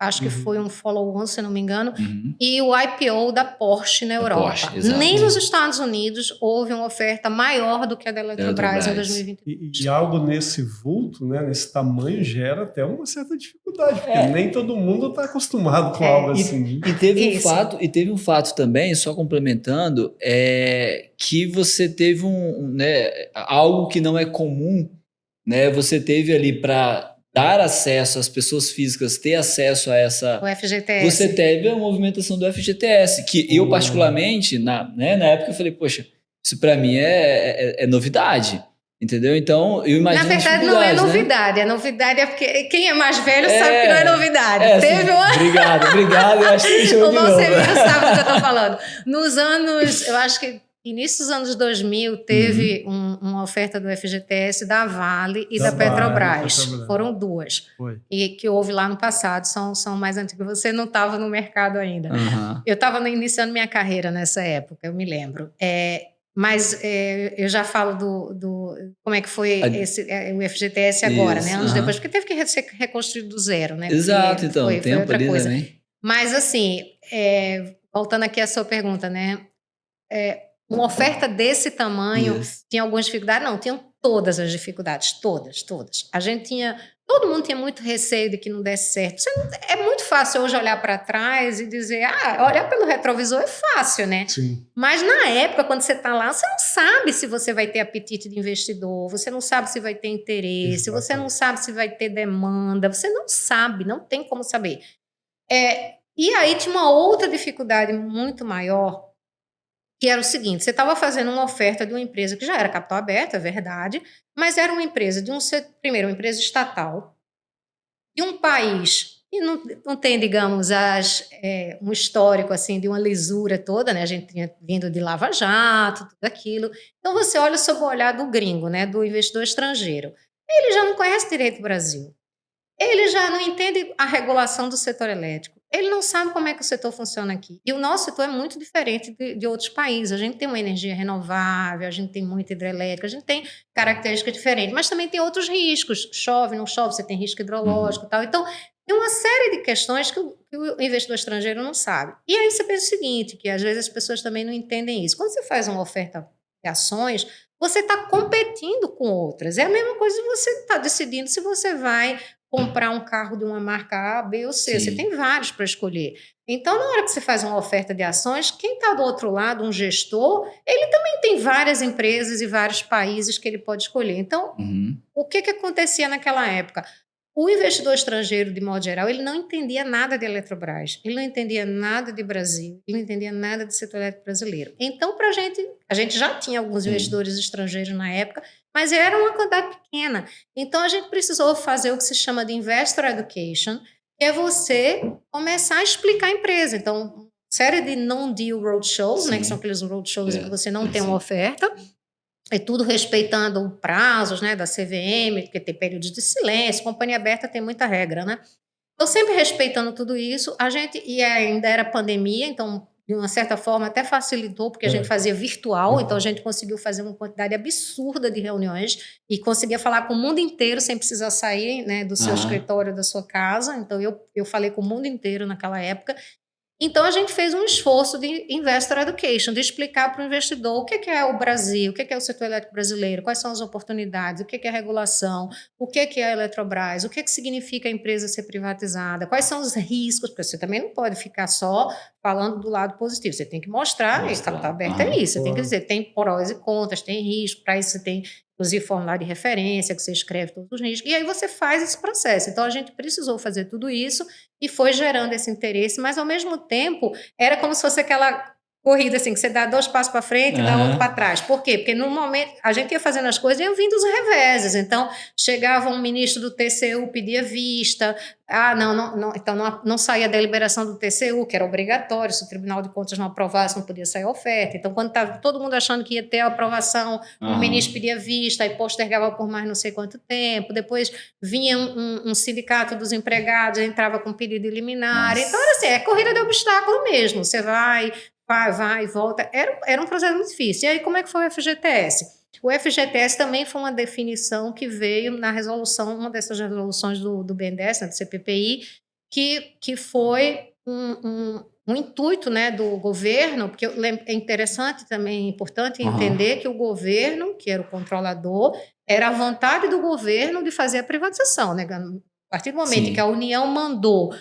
acho que foi um follow-on, se não me engano, e o IPO da Porsche na Europa. Nem nos Estados Unidos houve uma oferta maior do que a da Eletrobras em 2022. E algo nesse vulto, né, nesse tamanho, gera até uma certa dificuldade, porque nem todo mundo está acostumado com algo assim. E teve um fato também, só complementando, que você teve algo que não é comum, né? Você teve ali para dar acesso às pessoas físicas, ter acesso a essa... O FGTS. Você teve a movimentação do FGTS, que eu particularmente, na época, eu falei, poxa, isso para mim é novidade, entendeu? Então, eu imagino... Na verdade, não é novidade. Né? A novidade é porque quem é mais velho sabe que não é novidade. Teve Obrigado. Eu acho que deixou o nosso amigo sabe do que eu estou falando. Nos anos, eu acho que início dos anos 2000, teve uma oferta do FGTS da Vale e da Petrobras. Foram duas. E que houve lá no passado, são mais antigas. Você não estava no mercado ainda. Eu estava iniciando minha carreira nessa época, eu me lembro. Mas eu já falo do como é que foi o FGTS agora, né? Anos depois, porque teve que ser reconstruído do zero, né? Exato, então, foi tempo outra ali coisa. Também. Mas assim, voltando aqui à sua pergunta, né? uma oferta desse tamanho tinha algumas dificuldades? Não, tinham todas as dificuldades, todas. Todo mundo tinha muito receio de que não desse certo. É muito fácil hoje olhar para trás e dizer, olhar pelo retrovisor é fácil, né? Sim. Mas na época, quando você está lá, você não sabe se você vai ter apetite de investidor, você não sabe se vai ter interesse, Exatamente. você não sabe se vai ter demanda, você não sabe, não tem como saber. E aí tinha uma outra dificuldade muito maior, que era o seguinte, você estava fazendo uma oferta de uma empresa que já era capital aberto, é verdade, mas era uma empresa primeiro, uma empresa estatal, de um país que não tem, digamos, um histórico assim de uma lisura toda, né? A gente tinha vindo de Lava Jato, tudo aquilo. Então você olha sob o olhar do gringo, né? Do investidor estrangeiro. Ele já não conhece direito do Brasil. Ele já não entende a regulação do setor elétrico. Ele não sabe como é que o setor funciona aqui. E o nosso setor é muito diferente de outros países. A gente tem uma energia renovável, a gente tem muita hidrelétrica, a gente tem características diferentes, mas também tem outros riscos. Chove, não chove, você tem risco hidrológico e tal. Então, tem uma série de questões que o investidor estrangeiro não sabe. E aí você pensa o seguinte, que às vezes as pessoas também não entendem isso. Quando você faz uma oferta de ações, você está competindo com outras. É a mesma coisa que você está decidindo se você vai comprar um carro de uma marca A, B ou C. Sim. Você tem vários para escolher. Então, na hora que você faz uma oferta de ações, quem está do outro lado, um gestor, ele também tem várias empresas e vários países que ele pode escolher. Então, o que acontecia naquela época? O investidor estrangeiro, de modo geral, ele não entendia nada de Eletrobras, ele não entendia nada de Brasil, ele não entendia nada do setor elétrico brasileiro. Então, a gente já tinha alguns investidores estrangeiros na época, mas era uma quantidade pequena. Então, a gente precisou fazer o que se chama de Investor Education, que é você começar a explicar a empresa. Então, série de non-deal roadshows, né, que são aqueles roadshows em que você não tem uma oferta, é tudo respeitando prazos, né, da CVM, porque tem períodos de silêncio, companhia aberta tem muita regra, né? Então, sempre respeitando tudo isso, e ainda era pandemia, então, de uma certa forma, até facilitou, porque a gente fazia virtual, então a gente conseguiu fazer uma quantidade absurda de reuniões e conseguia falar com o mundo inteiro sem precisar sair, né, do seu escritório, da sua casa. Então, eu falei com o mundo inteiro naquela época. Então, a gente fez um esforço de Investor Education, de explicar para o investidor o que é o Brasil, o que é o setor elétrico brasileiro, quais são as oportunidades, o que é a regulação, o que é a Eletrobras, o que significa a empresa ser privatizada, quais são os riscos, porque você também não pode ficar só falando do lado positivo, você tem que mostrar, está aberto é isso, você tem que dizer, tem prós e contras, tem risco, para isso você tem, inclusive, formulário de referência, que você escreve todos os riscos, e aí você faz esse processo. Então, a gente precisou fazer tudo isso e foi gerando esse interesse, mas, ao mesmo tempo, era como se fosse aquela corrida, assim, que você dá 2 passos para frente e dá outro para trás. Por quê? Porque, no momento, a gente ia fazendo as coisas e iam vindo os reveses. Então, chegava um ministro do TCU, pedia vista. Então não saía a deliberação do TCU, que era obrigatório. Se o Tribunal de Contas não aprovasse, não podia sair a oferta. Então, quando estava todo mundo achando que ia ter a aprovação, o ministro pedia vista e postergava por mais não sei quanto tempo. Depois vinha um sindicato dos empregados, entrava com pedido de liminar. Então, era assim, é corrida de obstáculo mesmo. Você vai e volta. Era um processo muito difícil. E aí, como é que foi o FGTS? O FGTS também foi uma definição que veio na resolução, uma dessas resoluções do BNDES, né, do CPPI, que foi um intuito, né, do governo, porque é interessante também, importante entender que o governo, que era o controlador, era a vontade do governo de fazer a privatização, né? A partir do momento em que a União mandou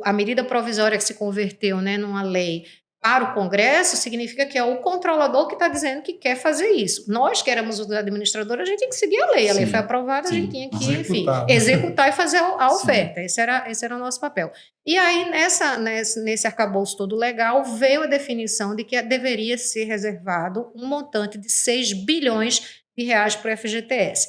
a medida provisória que se converteu, né, numa lei para o Congresso, significa que é o controlador que está dizendo que quer fazer isso. Nós, que éramos os administradores, a gente tinha que seguir a lei. A lei foi aprovada, a gente tinha que, enfim, executar e fazer a oferta. Esse era o nosso papel. E aí, nesse arcabouço todo legal, veio a definição de que deveria ser reservado um montante de 6 bilhões de reais para o FGTS,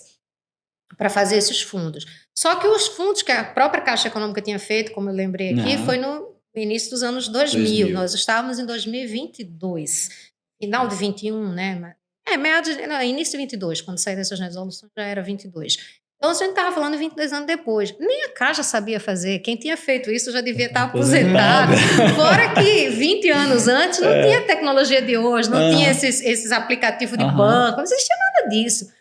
para fazer esses fundos. Só que os fundos que a própria Caixa Econômica tinha feito, como eu lembrei aqui, foi no início dos anos 2000. Nós estávamos em 2022, final de 21, né? Início de 22, quando saíram essas resoluções já era 22. Então, a gente estava falando 22 anos depois. Nem a Caixa sabia fazer. Quem tinha feito isso já devia estar aposentado. Fora que 20 anos antes não tinha tecnologia de hoje, não tinha esses aplicativos de banco, não existia nada disso.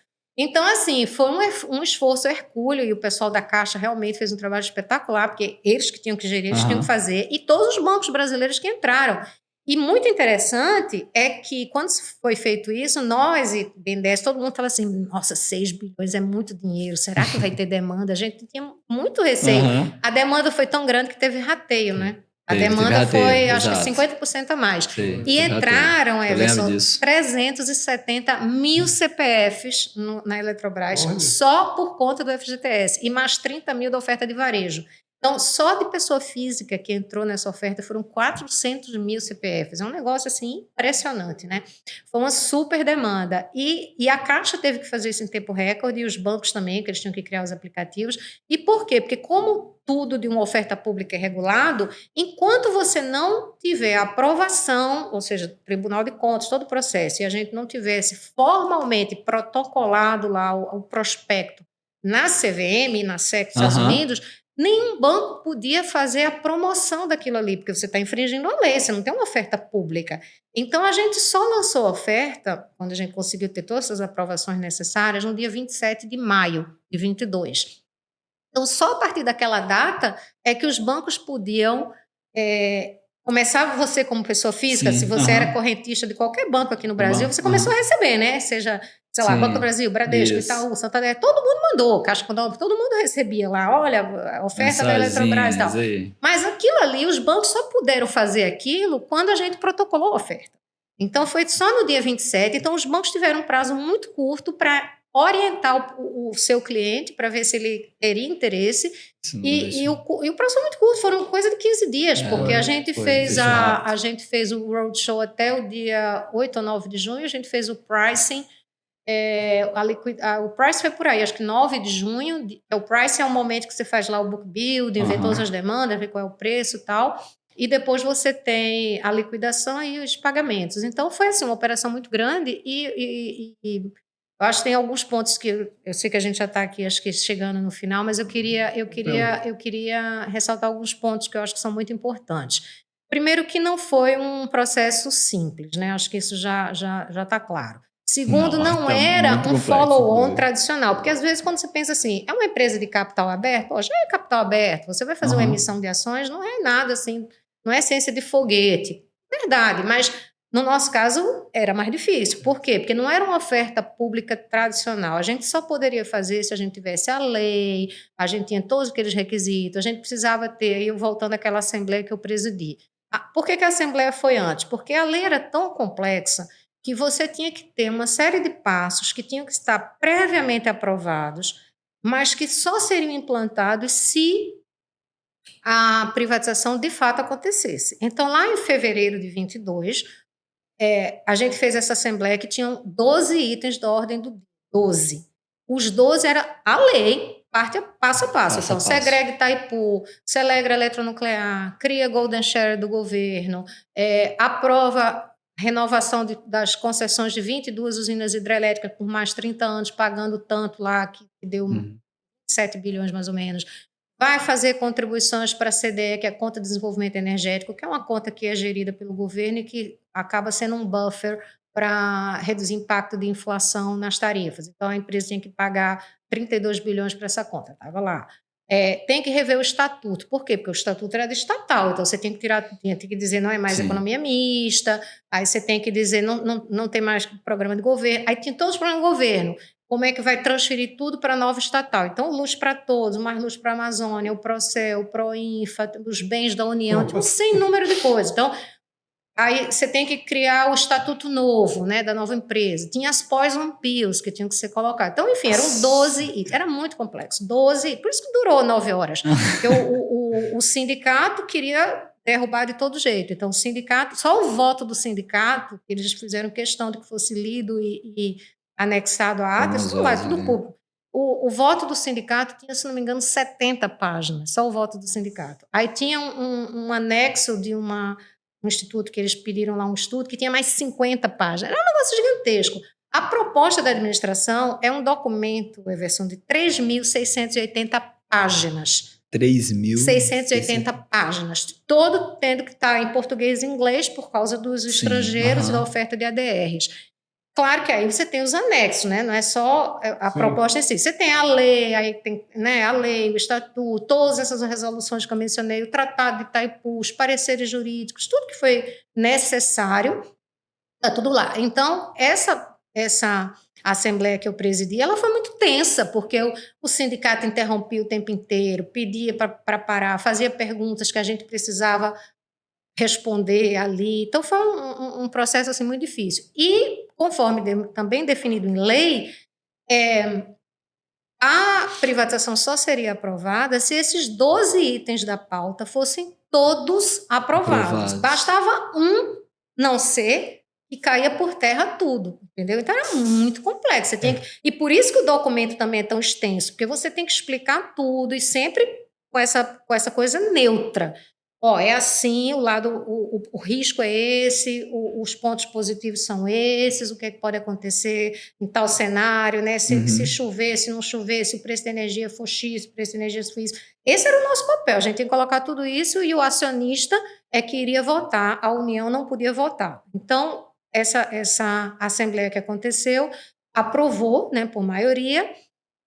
Então, assim, foi um esforço hercúleo e o pessoal da Caixa realmente fez um trabalho espetacular, porque eles que tinham que gerir, eles tinham que fazer, e todos os bancos brasileiros que entraram. E muito interessante é que, quando foi feito isso, nós e BNDES, todo mundo estava assim, nossa, 6 bilhões é muito dinheiro, será que vai ter demanda? A gente tinha muito receio. A demanda foi tão grande que teve rateio, né? A demanda foi, acho que 50% a mais. Sim, e entraram, Everson, 370 mil CPFs na Eletrobras, só por conta do FGTS, e mais 30 mil da oferta de varejo. Então, só de pessoa física que entrou nessa oferta foram 400 mil CPFs. É um negócio, assim, impressionante, né? Foi uma super demanda. E a Caixa teve que fazer isso em tempo recorde, e os bancos também, que eles tinham que criar os aplicativos. E por quê? Porque como tudo de uma oferta pública é regulado, enquanto você não tiver aprovação, ou seja, Tribunal de Contas, todo o processo, e a gente não tivesse formalmente protocolado lá o prospecto na CVM, na SEC dos Estados Unidos, nenhum banco podia fazer a promoção daquilo ali, porque você está infringindo a lei, você não tem uma oferta pública. Então, a gente só lançou a oferta, quando a gente conseguiu ter todas as aprovações necessárias, no dia 27 de maio de 22. Então, só a partir daquela data é que os bancos podiam começar, você como pessoa física, se você era correntista de qualquer banco aqui no Brasil, você começou a receber, né? Seja, sei lá, Banco do Brasil, Bradesco, Itaú, Santander, todo mundo mandou, Caixa Econômica, todo mundo recebia lá, olha, a oferta da Eletrobras e tal. Mas aquilo ali, os bancos só puderam fazer aquilo quando a gente protocolou a oferta. Então, foi só no dia 27, então os bancos tiveram um prazo muito curto para orientar o seu cliente para ver se ele teria interesse. E o prazo foi muito curto, foram coisa de 15 dias, porque a gente fez o roadshow até o dia 8 ou 9 de junho, a gente fez o pricing, o price foi por aí, acho que 9 de junho, o price é o momento que você faz lá o book building, vê todas as demandas, vê qual é o preço e tal, e depois você tem a liquidação e os pagamentos. Então, foi assim, uma operação muito grande e eu acho que tem alguns pontos que eu sei que a gente já está aqui, acho que chegando no final, mas eu queria ressaltar alguns pontos que eu acho que são muito importantes. Primeiro, que não foi um processo simples, né? Acho que isso já está claro. Segundo, não era um follow-on tradicional, porque às vezes quando você pensa assim, é uma empresa de capital aberto, já é capital aberto, você vai fazer uma emissão de ações, não é nada assim, não é ciência de foguete. Verdade, mas no nosso caso, era mais difícil. Por quê? Porque não era uma oferta pública tradicional. A gente só poderia fazer se a gente tivesse a lei, a gente tinha todos aqueles requisitos, a gente precisava ter, aí voltando àquela assembleia que eu presidi. Por que a assembleia foi antes? Porque a lei era tão complexa que você tinha que ter uma série de passos que tinham que estar previamente aprovados, mas que só seriam implantados se a privatização de fato acontecesse. Então, lá em fevereiro de 22, a gente fez essa assembleia que tinham 12 itens da ordem do 12. Os 12 era a lei, passo a passo. Então, segrega Itaipu, celegra eletronuclear, cria Golden Share do governo, aprova renovação das concessões de 22 usinas hidrelétricas por mais 30 anos, pagando tanto lá, que deu 7 bilhões mais ou menos. Vai fazer contribuições para a CDE, que é a Conta de Desenvolvimento Energético, que é uma conta que é gerida pelo governo e que acaba sendo um buffer para reduzir o impacto de inflação nas tarifas. Então, a empresa tinha que pagar 32 bilhões para essa conta, estava lá. Tem que rever o estatuto. Por quê? Porque o estatuto era de estatal, então você tinha que dizer não é mais economia mista, aí você tem que dizer não tem mais programa de governo, aí tinha todos os programas de governo. Como é que vai transferir tudo para a nova estatal? Então, Luz para Todos, Mais Luz para a Amazônia, o Procel, o Proinfa, os bens da União, tipo, sem número de coisas. Então, aí você tem que criar o estatuto novo, né, da nova empresa. Tinha as poison pills que tinham que ser colocadas. Então, enfim, eram 12, era muito complexo. 12, por isso que durou 9 horas. Porque o sindicato queria derrubar de todo jeito. Então, o sindicato, só o voto do sindicato, eles fizeram questão de que fosse lido e anexado à ata, isso lá, é tudo público. O voto do sindicato tinha, se não me engano, 70 páginas, só o voto do sindicato. Aí tinha um anexo de um instituto, que eles pediram lá um estudo, que tinha mais 50 páginas. Era um negócio gigantesco. A proposta da administração é um documento, Everson, de 3.680 páginas. 3.680 páginas. Todo tendo que estar em português e inglês por causa dos estrangeiros e da oferta de ADRs. Claro que aí você tem os anexos, né? Não é só a proposta em si. Você tem a lei, aí tem, né, a lei, o estatuto, todas essas resoluções que eu mencionei, o Tratado de Itaipu, os pareceres jurídicos, tudo que foi necessário, está tudo lá. Então, essa assembleia que eu presidi, ela foi muito tensa, porque o sindicato interrompia o tempo inteiro, pedia para parar, fazia perguntas que a gente precisava responder ali. Então, foi um processo assim, muito difícil. E, conforme também definido em lei, a privatização só seria aprovada se esses 12 itens da pauta fossem todos aprovados. Bastava um não ser e caía por terra tudo, entendeu? Então, era muito complexo. E por isso que o documento também é tão extenso, porque você tem que explicar tudo e sempre com essa coisa neutra. É assim, o risco é esse, os pontos positivos são esses, o que pode acontecer em tal cenário, né? Se chover, se não chover, se o preço da energia for X, se o preço da energia for Y. Esse era o nosso papel, a gente tem que colocar tudo isso e o acionista é que iria votar, a União não podia votar. Então, essa assembleia que aconteceu aprovou, né, por maioria,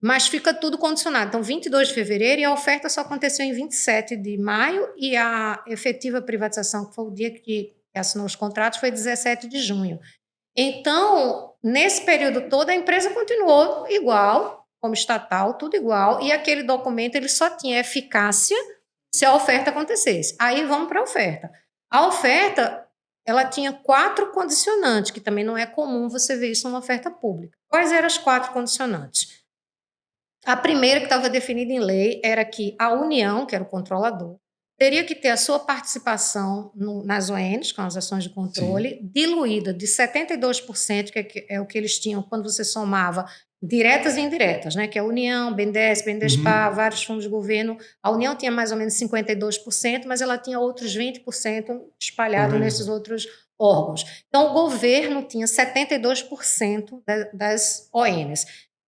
mas fica tudo condicionado. Então, 22 de fevereiro e a oferta só aconteceu em 27 de maio e a efetiva privatização, que foi o dia que assinou os contratos, foi 17 de junho. Então, nesse período todo, a empresa continuou igual, como estatal, tudo igual, e aquele documento ele só tinha eficácia se a oferta acontecesse. Aí vamos para a oferta. A oferta, ela tinha 4 condicionantes, que também não é comum você ver isso numa oferta pública. Quais eram as 4 condicionantes? A primeira que estava definida em lei era que a União, que era o controlador, teria que ter a sua participação nas ONs, com as ações de controle, diluída de 72%, que é o que eles tinham quando você somava diretas e indiretas, né? Que é a União, BNDES, BNDESPar, vários fundos de governo. A União tinha mais ou menos 52%, mas ela tinha outros 20% espalhados nesses outros órgãos. Então, o governo tinha 72% das ONs.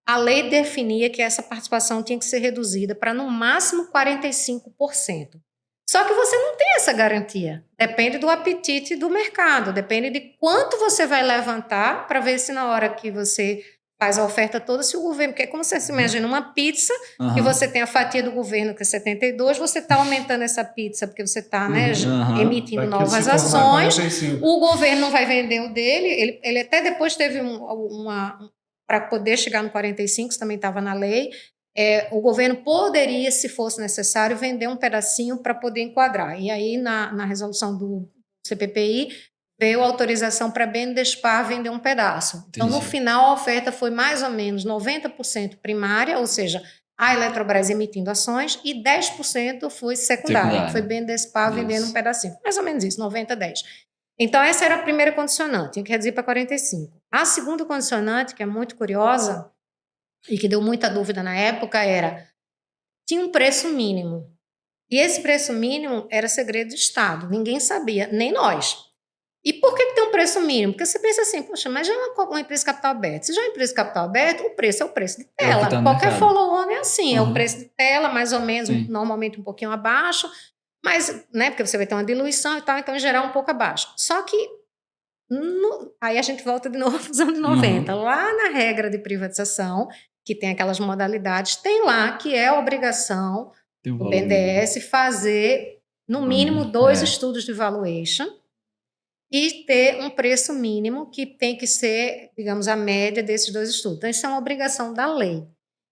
A lei definia que essa participação tinha que ser reduzida para, no máximo, 45%. Só que você não tem essa garantia. Depende do apetite do mercado, depende de quanto você vai levantar para ver se na hora que você faz a oferta toda, se o governo... Porque é como se imagina uma pizza, que você tem a fatia do governo, que é 72%, você está aumentando essa pizza porque você está emitindo novas ações, o governo não vai vender o dele, ele até depois teve para poder chegar no 45%, isso também estava na lei, o governo poderia, se fosse necessário, vender um pedacinho para poder enquadrar. E aí, na resolução do CPPI, veio a autorização para a BNDESPar vender um pedaço. Então, no final, a oferta foi mais ou menos 90% primária, ou seja, a Eletrobras emitindo ações, e 10% foi secundária, que foi BNDESPar vendendo um pedacinho. Mais ou menos isso, 90-10%. Então, essa era a primeira condicionante, tinha que reduzir para 45%. A segunda condicionante, que é muito curiosa, e que deu muita dúvida na época, tinha um preço mínimo. E esse preço mínimo era segredo de Estado, ninguém sabia, nem nós. E por que tem um preço mínimo? Porque você pensa assim, poxa, mas já é uma empresa de capital aberto. Se já é uma empresa de capital aberto, o preço é o preço de tela. Qualquer follow-on é assim, é o preço de tela, mais ou menos, normalmente um pouquinho abaixo, mas, né, porque você vai ter uma diluição e tal, então em geral um pouco abaixo. Só que, aí a gente volta de novo nos anos 90. Lá na regra de privatização, que tem aquelas modalidades, tem lá que é a obrigação do BNDES fazer, no mínimo, 2 estudos de valuation e ter um preço mínimo que tem que ser, digamos, a média desses 2 estudos. Então, isso é uma obrigação da lei.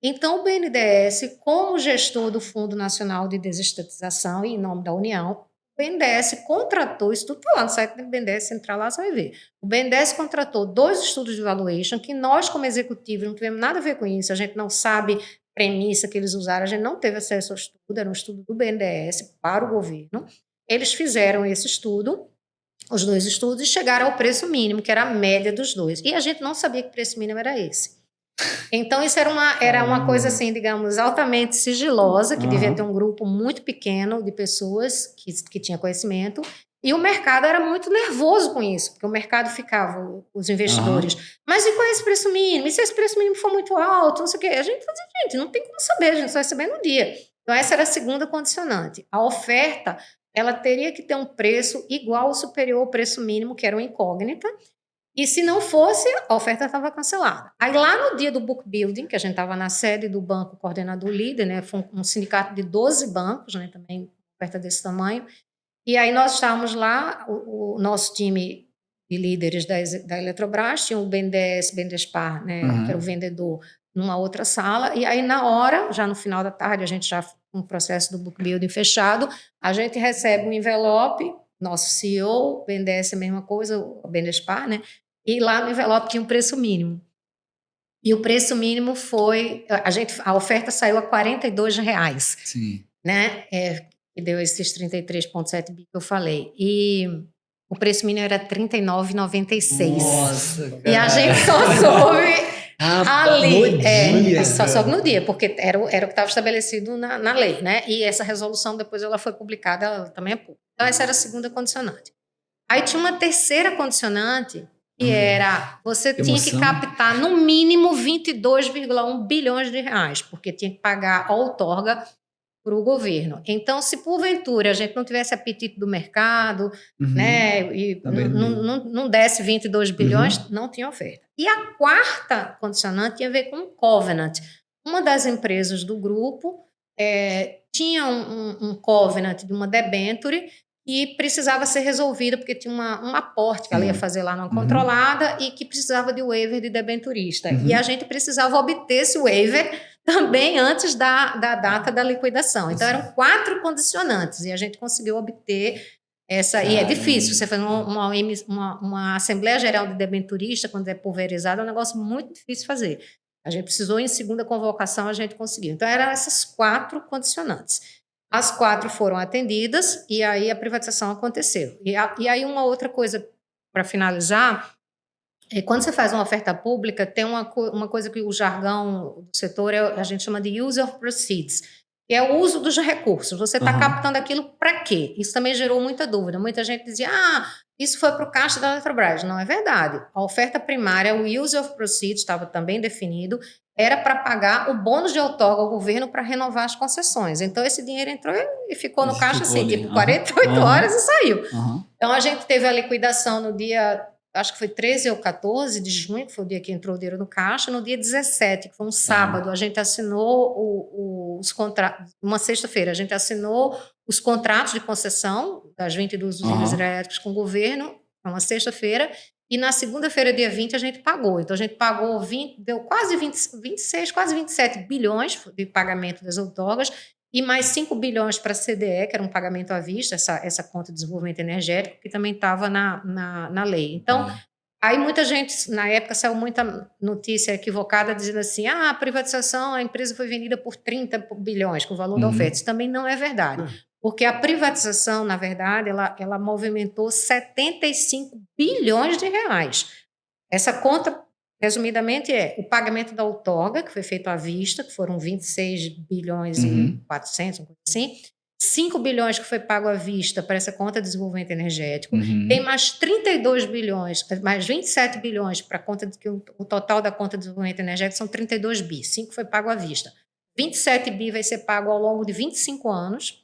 Então, o BNDES, como gestor do Fundo Nacional de Desestatização, e em nome da União, o BNDES contratou, isso tudo está lá no site do BNDES, você entrar lá, você vai ver. O BNDES contratou 2 estudos de valuation que nós, como executivo, não tivemos nada a ver com isso, a gente não sabe premissa que eles usaram, a gente não teve acesso ao estudo, era um estudo do BNDES para o governo. Eles fizeram esse estudo, os 2 estudos, e chegaram ao preço mínimo, que era a média dos 2. E a gente não sabia que o preço mínimo era esse. Então, isso era uma coisa, assim, digamos, altamente sigilosa, que devia ter um grupo muito pequeno de pessoas que tinha conhecimento, e o mercado era muito nervoso com isso, porque o mercado ficava, os investidores, mas e qual é esse preço mínimo? E se esse preço mínimo for muito alto? Não sei o quê. A gente fazia, gente, não tem como saber, a gente só vai saber no dia. Então, essa era a segunda condicionante. A oferta, ela teria que ter um preço igual ou superior ao preço mínimo, que era uma incógnita, E se não fosse, a oferta estava cancelada. Aí lá no dia do book building, que a gente estava na sede do banco coordenador líder, né, foi um sindicato de 12 bancos, né, também oferta desse tamanho, e aí nós estávamos lá, o nosso time de líderes da Eletrobras, tinha o Bendespar, né, que era o vendedor, numa outra sala, e aí na hora, já no final da tarde, a gente já com o processo do book building fechado, a gente recebe um envelope, nosso CEO, o BNDES a mesma coisa, o Bendespar, né, e lá no envelope tinha um preço mínimo. E o preço mínimo foi, a oferta saiu a R$42, Sim. né, que deu esses 33,7 bi que eu falei, e o preço mínimo era R$39,96. Nossa, cara. E a gente só soube ali, no dia, só soube no dia, porque era o que estava estabelecido na lei, né? E essa resolução depois ela foi publicada, ela também é pública. Então essa era a segunda condicionante. Aí tinha uma terceira condicionante que era, você tinha que captar no mínimo 22,1 bilhões de reais, porque tinha que pagar a outorga para o governo. Então, se porventura a gente não tivesse apetite do mercado, né, e não desse 22 bilhões, não tinha oferta. E a quarta condicionante tinha a ver com o covenant. Uma das empresas do grupo tinha um covenant de uma debenture e precisava ser resolvida porque tinha um aporte que ela ia fazer lá numa controlada e que precisava de waiver de debenturista. E a gente precisava obter esse waiver também antes da data da liquidação. Então, eram 4 condicionantes e a gente conseguiu obter essa. E é difícil, você fazer uma Assembleia Geral de Debenturista, quando é pulverizado, é um negócio muito difícil de fazer. A gente precisou, em segunda convocação, a gente conseguiu. Então, eram essas 4 condicionantes. As 4 foram atendidas e aí a privatização aconteceu. E aí uma outra coisa, para finalizar, quando você faz uma oferta pública, tem uma coisa que o jargão do setor a gente chama de use of proceeds, que é o uso dos recursos. Você está captando aquilo para quê? Isso também gerou muita dúvida. Muita gente dizia, isso foi para o caixa da Eletrobras. Não é verdade. A oferta primária, o use of proceeds, estava também definido, era para pagar o bônus de outorga ao governo para renovar as concessões. Então, esse dinheiro entrou e ficou no caixa, assim, tipo 48 horas e saiu. Então, a gente teve a liquidação no dia, acho que foi 13 ou 14 de junho, que foi o dia que entrou o dinheiro no caixa. No dia 17, que foi um sábado, a gente assinou os contratos, uma sexta-feira, a gente assinou os contratos de concessão das 22 usinas hidrelétricas com o governo, uma sexta-feira, e na segunda-feira, dia 20, a gente pagou. Então, a gente pagou deu quase 26, quase 27 bilhões de pagamento das outorgas e mais 5 bilhões para a CDE, que era um pagamento à vista, essa conta de desenvolvimento energético, que também estava na lei. Então, aí muita gente, na época, saiu muita notícia equivocada dizendo assim, a privatização, a empresa foi vendida por 30 bilhões, com o valor da oferta. Isso também não é verdade. Porque a privatização, na verdade, ela movimentou 75 bilhões de reais. Essa conta, resumidamente, é o pagamento da outorga, que foi feito à vista, que foram 26 bilhões e 400, uma coisa assim. 5 bilhões que foi pago à vista para essa conta de desenvolvimento energético. Tem mais 32 bilhões, mais 27 bilhões para a conta que o total da conta de desenvolvimento energético são 32 bi. 5 foi pago à vista. 27 bi vai ser pago ao longo de 25 anos.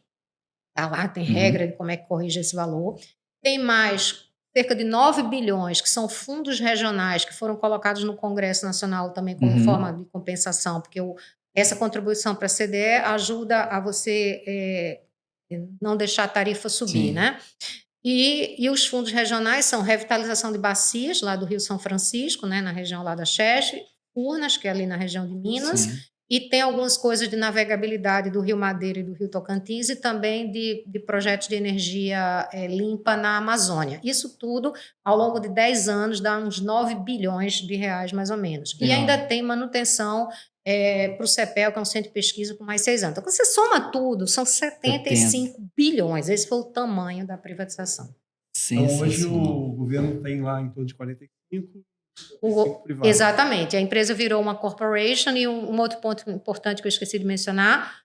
Tá lá, tem regra de como é que corrige esse valor. Tem mais cerca de 9 bilhões, que são fundos regionais, que foram colocados no Congresso Nacional também como forma de compensação, porque essa contribuição para a CDE ajuda a você não deixar a tarifa subir, né? E os fundos regionais são revitalização de bacias, lá do Rio São Francisco, né, na região lá da Xerxes, Furnas, que é ali na região de Minas, e tem algumas coisas de navegabilidade do Rio Madeira e do Rio Tocantins e também de projetos de energia limpa na Amazônia. Isso tudo, ao longo de 10 anos, dá uns 9 bilhões de reais, mais ou menos. E ainda tem manutenção para o CEPEL, que é um centro de pesquisa, por mais 6 anos. Então, quando você soma tudo, são 75 bilhões. Esse foi o tamanho da privatização. Então, hoje o governo tem lá em torno de 45... Exatamente, a empresa virou uma corporation e um outro ponto importante que eu esqueci de mencionar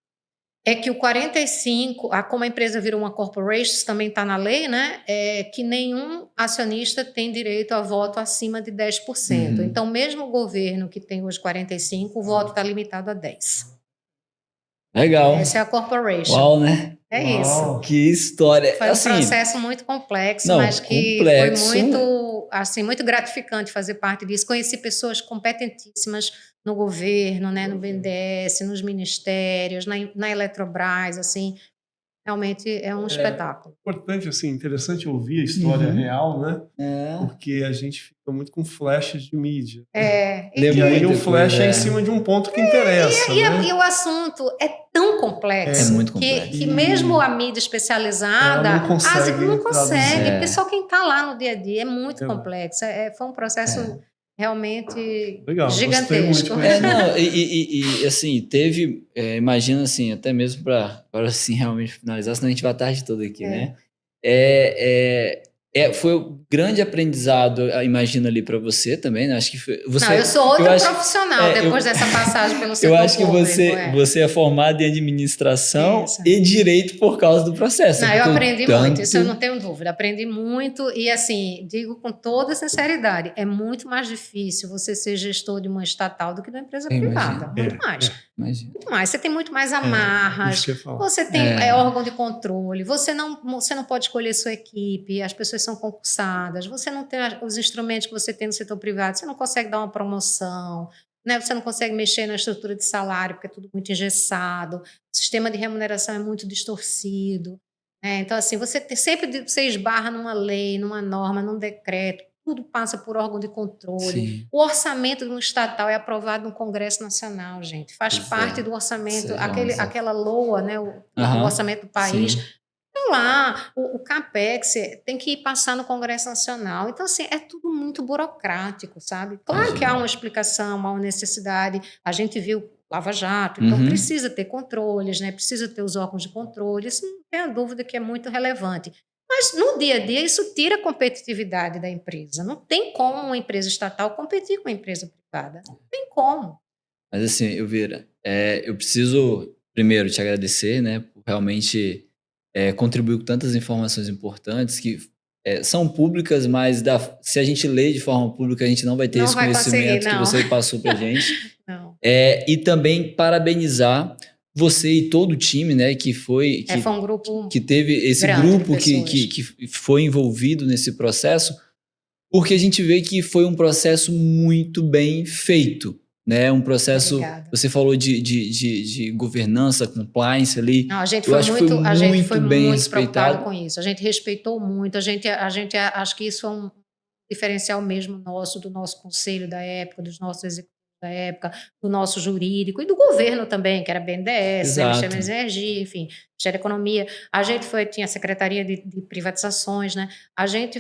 é que o 45, como a empresa virou uma corporation, isso também está na lei, né? É que nenhum acionista tem direito a voto acima de 10%. Então, mesmo o governo que tem hoje 45, o voto está limitado a 10%. Legal. Essa é a corporation. Uau, né? Isso. Que história. Foi um processo muito complexo, mas que foi muito assim, muito gratificante fazer parte disso. Conheci pessoas competentíssimas no governo, né, no BNDES, nos ministérios, na Eletrobras, assim, realmente é um espetáculo. Importante, assim, interessante ouvir a história real, né? Porque a gente fica muito com flashes de mídia. E aí o flash é em cima de um ponto que interessa, né? E o assunto é tão complexo, muito complexo. Que mesmo a mídia especializada não consegue, porque só quem está lá no dia a dia é muito complexo. Foi um processo realmente gigantesco. E assim, teve, imagina assim, até mesmo para agora assim realmente finalizar, senão a gente vai a tarde toda aqui, né? Foi um grande aprendizado, imagino ali para você também, né? Acho que você. Eu sou outra profissional depois dessa passagem pelo setor Eu acho que público, você é formado em administração e direito por causa do processo. Eu aprendi muito, isso eu não tenho dúvida. Aprendi muito e, assim, digo com toda sinceridade, é muito mais difícil você ser gestor de uma estatal do que de uma empresa privada. Muito mais. Muito mais. Você tem muito mais amarras, você tem órgão de controle, você não pode escolher sua equipe, as pessoas são concursadas, você não tem os instrumentos que você tem no setor privado, você não consegue dar uma promoção, né? Você não consegue mexer na estrutura de salário, porque é tudo muito engessado, o sistema de remuneração é muito distorcido. Então, assim, você esbarra numa lei, numa norma, num decreto, tudo passa por órgão de controle. Sim. O orçamento de um estatal é aprovado no Congresso Nacional, gente. Faz parte do orçamento, aquela LOA, né? O orçamento do país. Sim. Então, lá, o CAPEX tem que passar no Congresso Nacional. Então, assim, é tudo muito burocrático, sabe? Claro que há uma explicação, há uma necessidade. A gente viu Lava Jato, então precisa ter controles, né? Precisa ter os órgãos de controle. Isso não tem a dúvida que é muito relevante. Mas, no dia a dia, isso tira a competitividade da empresa. Não tem como uma empresa estatal competir com uma empresa privada. Não tem como. Mas, assim, Elvira, eu preciso, primeiro, te agradecer, né? Por realmente contribuir com tantas informações importantes que são públicas, mas se a gente lê de forma pública, a gente não vai ter esse conhecimento que você passou para a gente. Não. E também parabenizar você e todo o time, né, que foi um grupo que teve esse grupo que foi envolvido nesse processo, porque a gente vê que foi um processo muito bem feito, né? Um processo. Obrigada. Você falou de governança, compliance ali. Não, a gente foi muito preocupado com isso. A gente respeitou muito. A gente acho que isso é um diferencial mesmo do nosso conselho da época, dos nossos executivos da época, do nosso jurídico e do governo também, que era BNDES, né, Ministério da Energia, enfim, Ministério da Economia. A gente tinha a Secretaria de Privatizações, né? A gente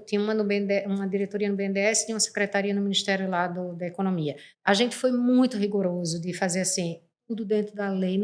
tinha uma diretoria no BNDES, tinha uma secretaria no Ministério lá da Economia. A gente foi muito rigoroso de fazer assim, tudo dentro da lei.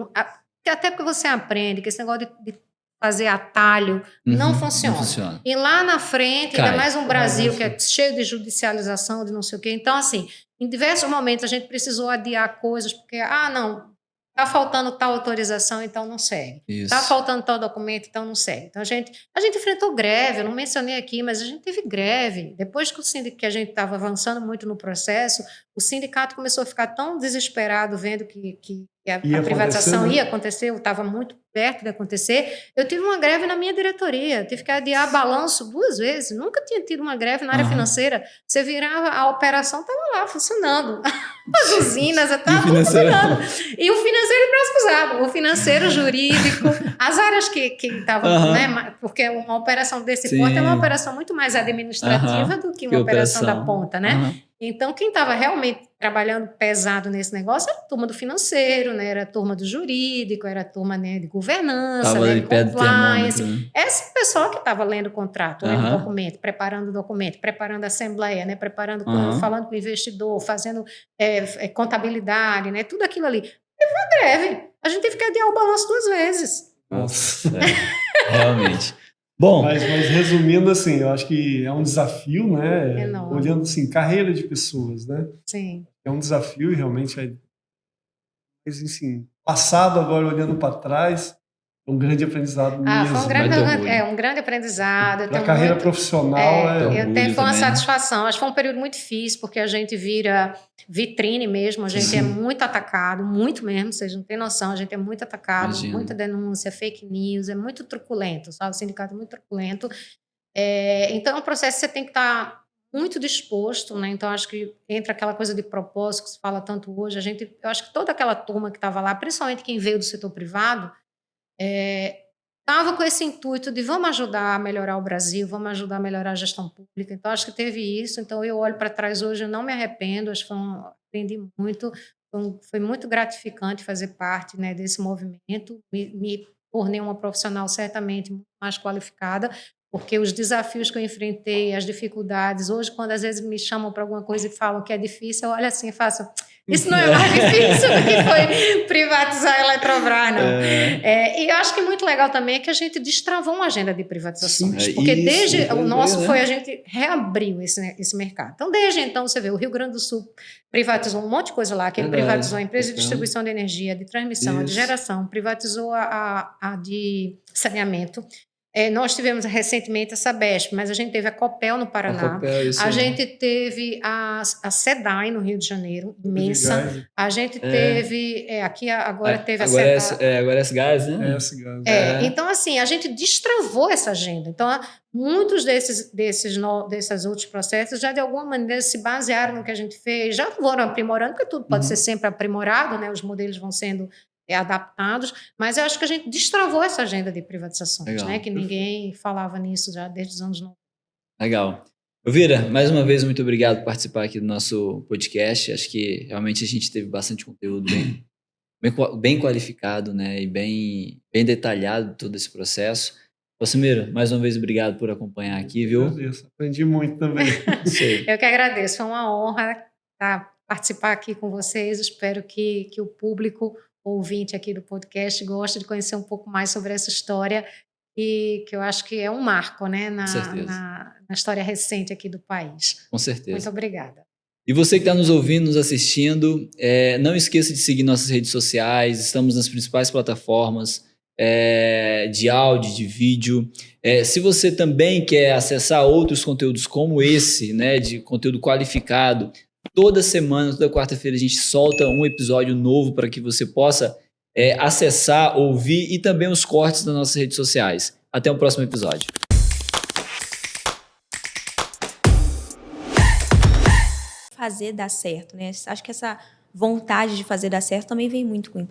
Até porque você aprende que esse negócio de fazer atalho não funciona. E lá na frente, ainda mais um Brasil que é cheio de judicialização, de não sei o quê. Então, assim, em diversos momentos a gente precisou adiar coisas, porque, não, está faltando tal autorização, então não segue. Está faltando tal documento, então não segue. Então, a gente enfrentou greve, eu não mencionei aqui, mas a gente teve greve. Depois que a gente estava avançando muito no processo, o sindicato começou a ficar tão desesperado vendo que a privatização ia acontecer, eu estava muito perto de acontecer. Eu tive uma greve na minha diretoria, tive que adiar balanço 2 vezes, nunca tinha tido uma greve na área financeira. Você virava, a operação estava lá funcionando, as usinas, estava tudo funcionando. E o financeiro de braço cruzado, o financeiro jurídico, as áreas que estavam, né, porque uma operação desse porte é uma operação muito mais administrativa do que uma operação da ponta, né? Então, quem estava realmente trabalhando pesado nesse negócio era a turma do financeiro, né? Era a turma do jurídico, era a turma, né, de governança, né, de compliance. Né? Essa pessoa que estava lendo o contrato, lendo o documento, preparando a assembleia, né, falando com o investidor, fazendo contabilidade, né, tudo aquilo ali. Teve uma greve. A gente teve que adiar o balanço 2 vezes. Nossa, realmente. Bom, mas resumindo, assim, eu acho que é um desafio, né? Olhando assim, carreira de pessoas, né? Sim. É um desafio e realmente mas, assim, passado agora olhando para trás, é um grande aprendizado mesmo. Foi um grande aprendizado. Para a carreira profissional foi uma satisfação. Acho que foi um período muito difícil, porque a gente vira vitrine mesmo, a gente é muito atacado, muito mesmo, vocês não têm noção, a gente é muito atacado, muita denúncia, fake news, é muito truculento, sabe? O sindicato é muito truculento. Então é um processo que você tem que estar muito disposto, né? Então, acho que entra aquela coisa de propósito que se fala tanto hoje. Eu acho que toda aquela turma que estava lá, principalmente quem veio do setor privado, estava com esse intuito de vamos ajudar a melhorar o Brasil, vamos ajudar a melhorar a gestão pública. Então, acho que teve isso. Então, eu olho para trás hoje, eu não me arrependo, acho que aprendi muito. Foi muito gratificante fazer parte, né, desse movimento. Me tornei uma profissional certamente muito mais qualificada, porque os desafios que eu enfrentei, as dificuldades, hoje, quando às vezes me chamam para alguma coisa e falam que é difícil, eu olho assim e faço, isso não é mais difícil do que foi privatizar a Eletrobras, não. E eu acho que muito legal também é que a gente destravou uma agenda de privatizações, porque desde o nosso foi a gente reabriu esse mercado. Então, desde então, você vê, o Rio Grande do Sul privatizou um monte de coisa lá, que ele privatizou a empresa de distribuição de energia, de transmissão, a de geração, privatizou a de saneamento. Nós tivemos recentemente a Sabesp, mas a gente teve a Copel no Paraná, a gente teve a SEDAI no Rio de Janeiro, imensa, a gente teve, aqui agora teve a SEDAI. Agora é S-Gás, né? Então, assim, a gente destravou essa agenda. Então, muitos desses outros processos já, de alguma maneira, se basearam no que a gente fez, já foram aprimorando, porque tudo pode ser sempre aprimorado, né? Os modelos vão sendo adaptados, mas eu acho que a gente destravou essa agenda de privatizações, né? Que ninguém falava nisso já desde os anos 90. Legal. Elvira, mais uma vez, muito obrigado por participar aqui do nosso podcast. Acho que realmente a gente teve bastante conteúdo bem qualificado, né? E bem detalhado todo esse processo. Valcimiro, mais uma vez, obrigado por acompanhar aqui, viu? Agradeço, aprendi muito também. Eu que agradeço, foi uma honra participar aqui com vocês. Espero que o público ouvinte aqui do podcast goste de conhecer um pouco mais sobre essa história e que eu acho que é um marco, né, na história recente aqui do país. Com certeza. Muito obrigada. E você que está nos ouvindo, nos assistindo, não esqueça de seguir nossas redes sociais, estamos nas principais plataformas de áudio, de vídeo. Se você também quer acessar outros conteúdos como esse, né, de conteúdo qualificado, toda semana, toda quarta-feira, a gente solta um episódio novo para que você possa acessar, ouvir e também os cortes das nossas redes sociais. Até o próximo episódio. Fazer dar certo, né? Acho que essa vontade de fazer dar certo também vem muito com